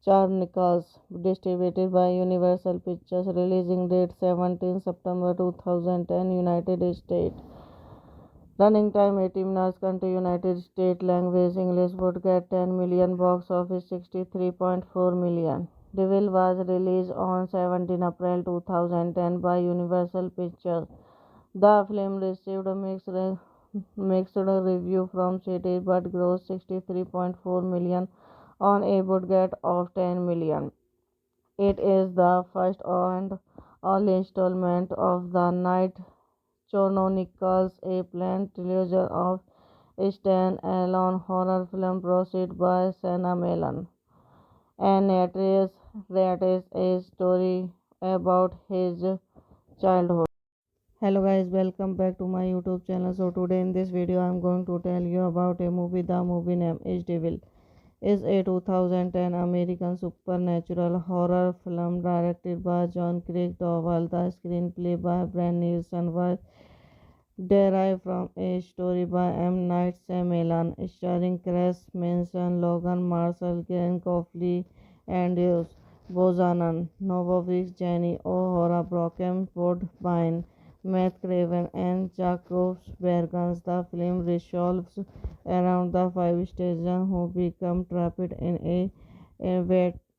Chronicles, distributed by Universal Pictures, releasing date 17 September 2010, United States. Running time 80 minutes. Country United States. Language English. Would get 10 million. Box office 63.4 million. Devil was released on 17 April 2010 by Universal Pictures. The film received a mixed review from critics but grossed 63.4 million on a budget of 10 million. It is the first and only installment of the Night Chronicles, a planned trilogy of stand-alone horror film produced by Shyamalan. And narrates a story about his childhood. Hello guys, welcome back to my YouTube channel. So today in this video I am going to tell you about a movie. The movie name is Devil. Is a 2010 American supernatural horror film directed by John Craig Dowell. The screenplay by Brian Nielsen was derived from a story by M. Night Shyamalan, starring Chris Manson, Logan Marshall, Glenn Coffey, and Bozanan, Novovich, Jenny O'Hara, Brocken Woodbine, Matt Craven, and Jacobs Bergens. The film revolves around the five stations who become trapped in a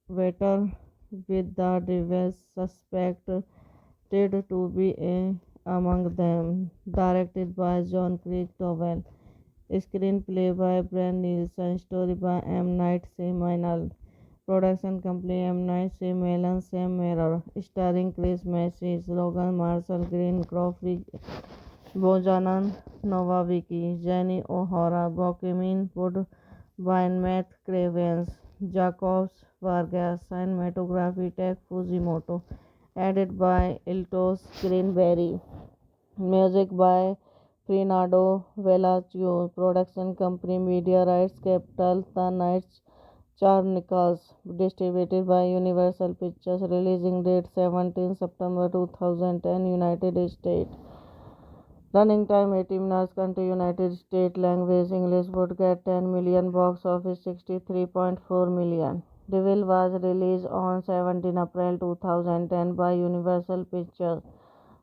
water with the devil suspected to be among them. Directed by John Craig Dowell. Screenplay by Brian Nielsen. Story by M. Night Shyamalan. Production company M. Night Shyamalan. Sam Mirror. Starring Chris Messina, Logan Marshall Green, Crawford Bojanan, Nova Vicky, Jenny O'Hara, Bokemin Woodbine, Matt Cravens, Jacobs Vargas, cinematography Tech Fujimoto, edited by Iltos Greenberry, music by Fernando Velasquez Production Company Media Rights Capital The Nights Chronicles distributed by Universal Pictures releasing date 17 September 2010 United States. Running time 80 minutes. Country United States. Language English. Would get 10 million. Box office 63.4 million. Devil was released on 17 April 2010 by Universal Pictures.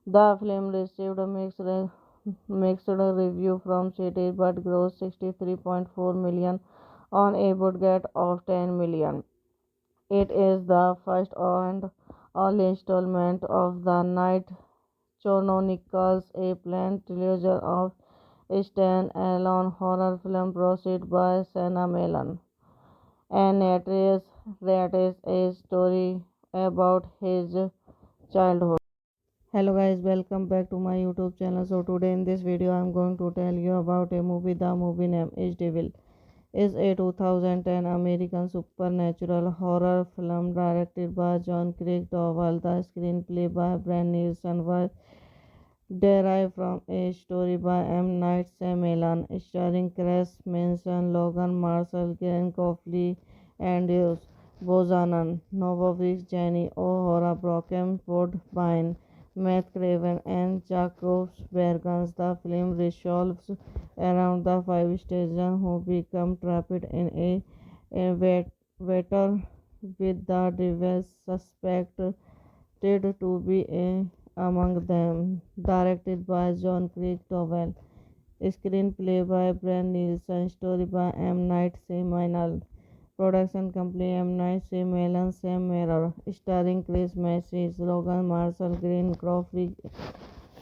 The film received a mixed review from critics but grossed 63.4 million on a budget of 10 million. It is the first and only installment of the Night Chronicles, a planned trilogy of stand-alone horror film produced by Senna Mellon, and narrates a story about his childhood. Hello guys, welcome back to my YouTube channel. So today in this video I am going to tell you about a movie. The movie name is Devil. Is a 2010 American supernatural horror film directed by John Craig Dowell. The screenplay by Brian Nielsen was derived from a story by M. Night Shyamalan, starring Chris Manson, Logan Marshall, Glenn Coffey, Andrews Bozanan, Novovich, Jenny O'Hara, Brocken Woodbine, Matt Craven, and Jacob Bergens. The film revolves around the five citizens who become trapped in a water with the devil suspected to be among them. Directed by John Craig Dowell. Screenplay by Brian Nielsen. Story by M. Night Shyamalan. Production company M. Night Shyamalan Sam Mirror. Starring Chris Messina, Logan Marshall, Green Crawford,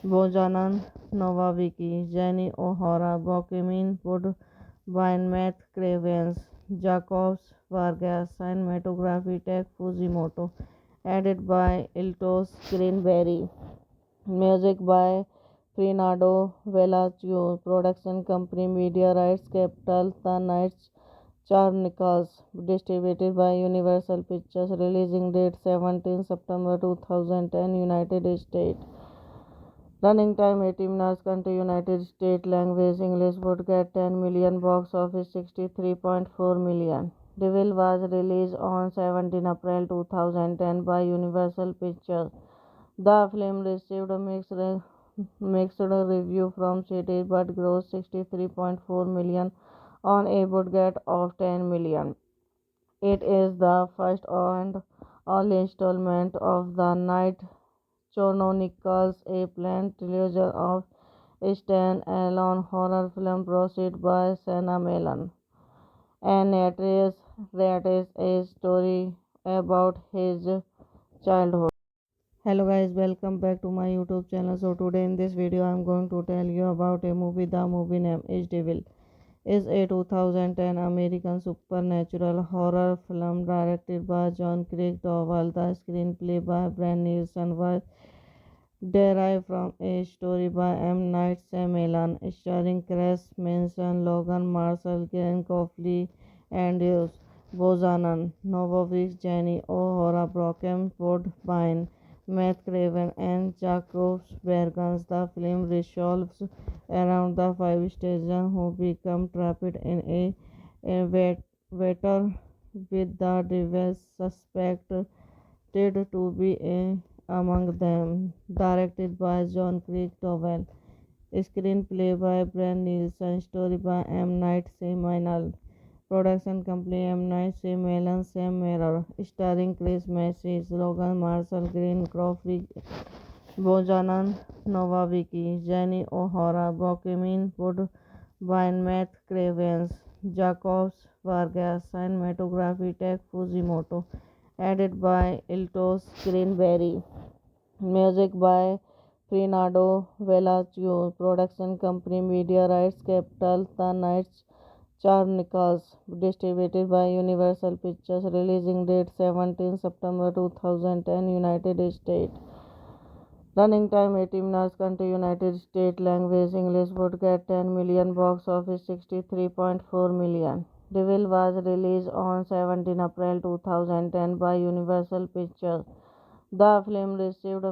Bojanan Novaviki, Jenny O'Hara, Bokemin Woodbine, Matt Cravens, Jacobs Vargas, cinematography Tech Fujimoto, edited by Iltos Greenberry, music by Fernando Velasquez, production company Media Rights Capital The Nights Chronicles distributed by Universal Pictures releasing date 17 September 2010 United States. Running time 80 minutes. Country United States. Language English. Would get 10 million. Box office 63.4 million. Devil was released on 17 April 2010 by Universal Pictures. The film received a mixed review from critics but grossed 63.4 million on a budget of 10 million. It is the first and only installment of the Night Chronicles, a planned trilogy of stand-alone horror film produced by Senna Mellon, and narrates a story about his childhood. Hello guys, welcome back to my YouTube channel. So today in this video I am going to tell you about a movie. The movie name is Devil. Is a 2010 American supernatural horror film directed by John Craig Dowell. The screenplay by Brian Nielsen was derived from a story by M. Night Shyamalan, starring Chris Manson, Logan Marshall, Glenn Coffey, Andrews Bozanan, Novovich, Jenny O'Hara, Brocken Woodbine, Matt Craven, and Jacob Bergens. The film revolves around the five citizens who become trapped in a water with the devil suspected to be among them. Directed by John Craig Dowell. Screenplay by Brian Nielsen. Story by M. Night Shyamalan. Production company M. Night Shyamalan Sam Mirror. Starring Chris Messina, Logan Marshall, Green Crawford, Bojanan Novaviki, Jenny O'Hara, Bokemin Woodbine, Matt Cravens, Jacobs Vargas, cinematography Tech Fujimoto, edited by Iltos Greenberry, music by Fernando Velasquez, production company Media Rights Capital The Nights Chronicles distributed by Universal Pictures releasing date 17 September 2010 United States. Running time 80 minutes. Country United States. Language English. Would get 10 million. Box office 63.4 million. Devil was released on 17 April 2010 by Universal Pictures. The film received a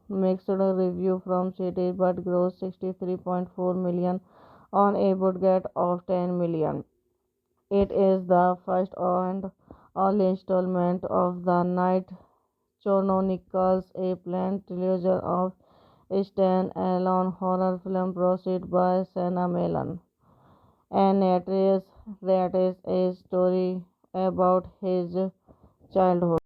mixed review from critics but grossed 63.4 million on a budget of 10 million. It is the first and only installment of the Night Chronicles, a planned trilogy of stand-alone horror film produced by Senna Mellon, and narrates a story about his childhood.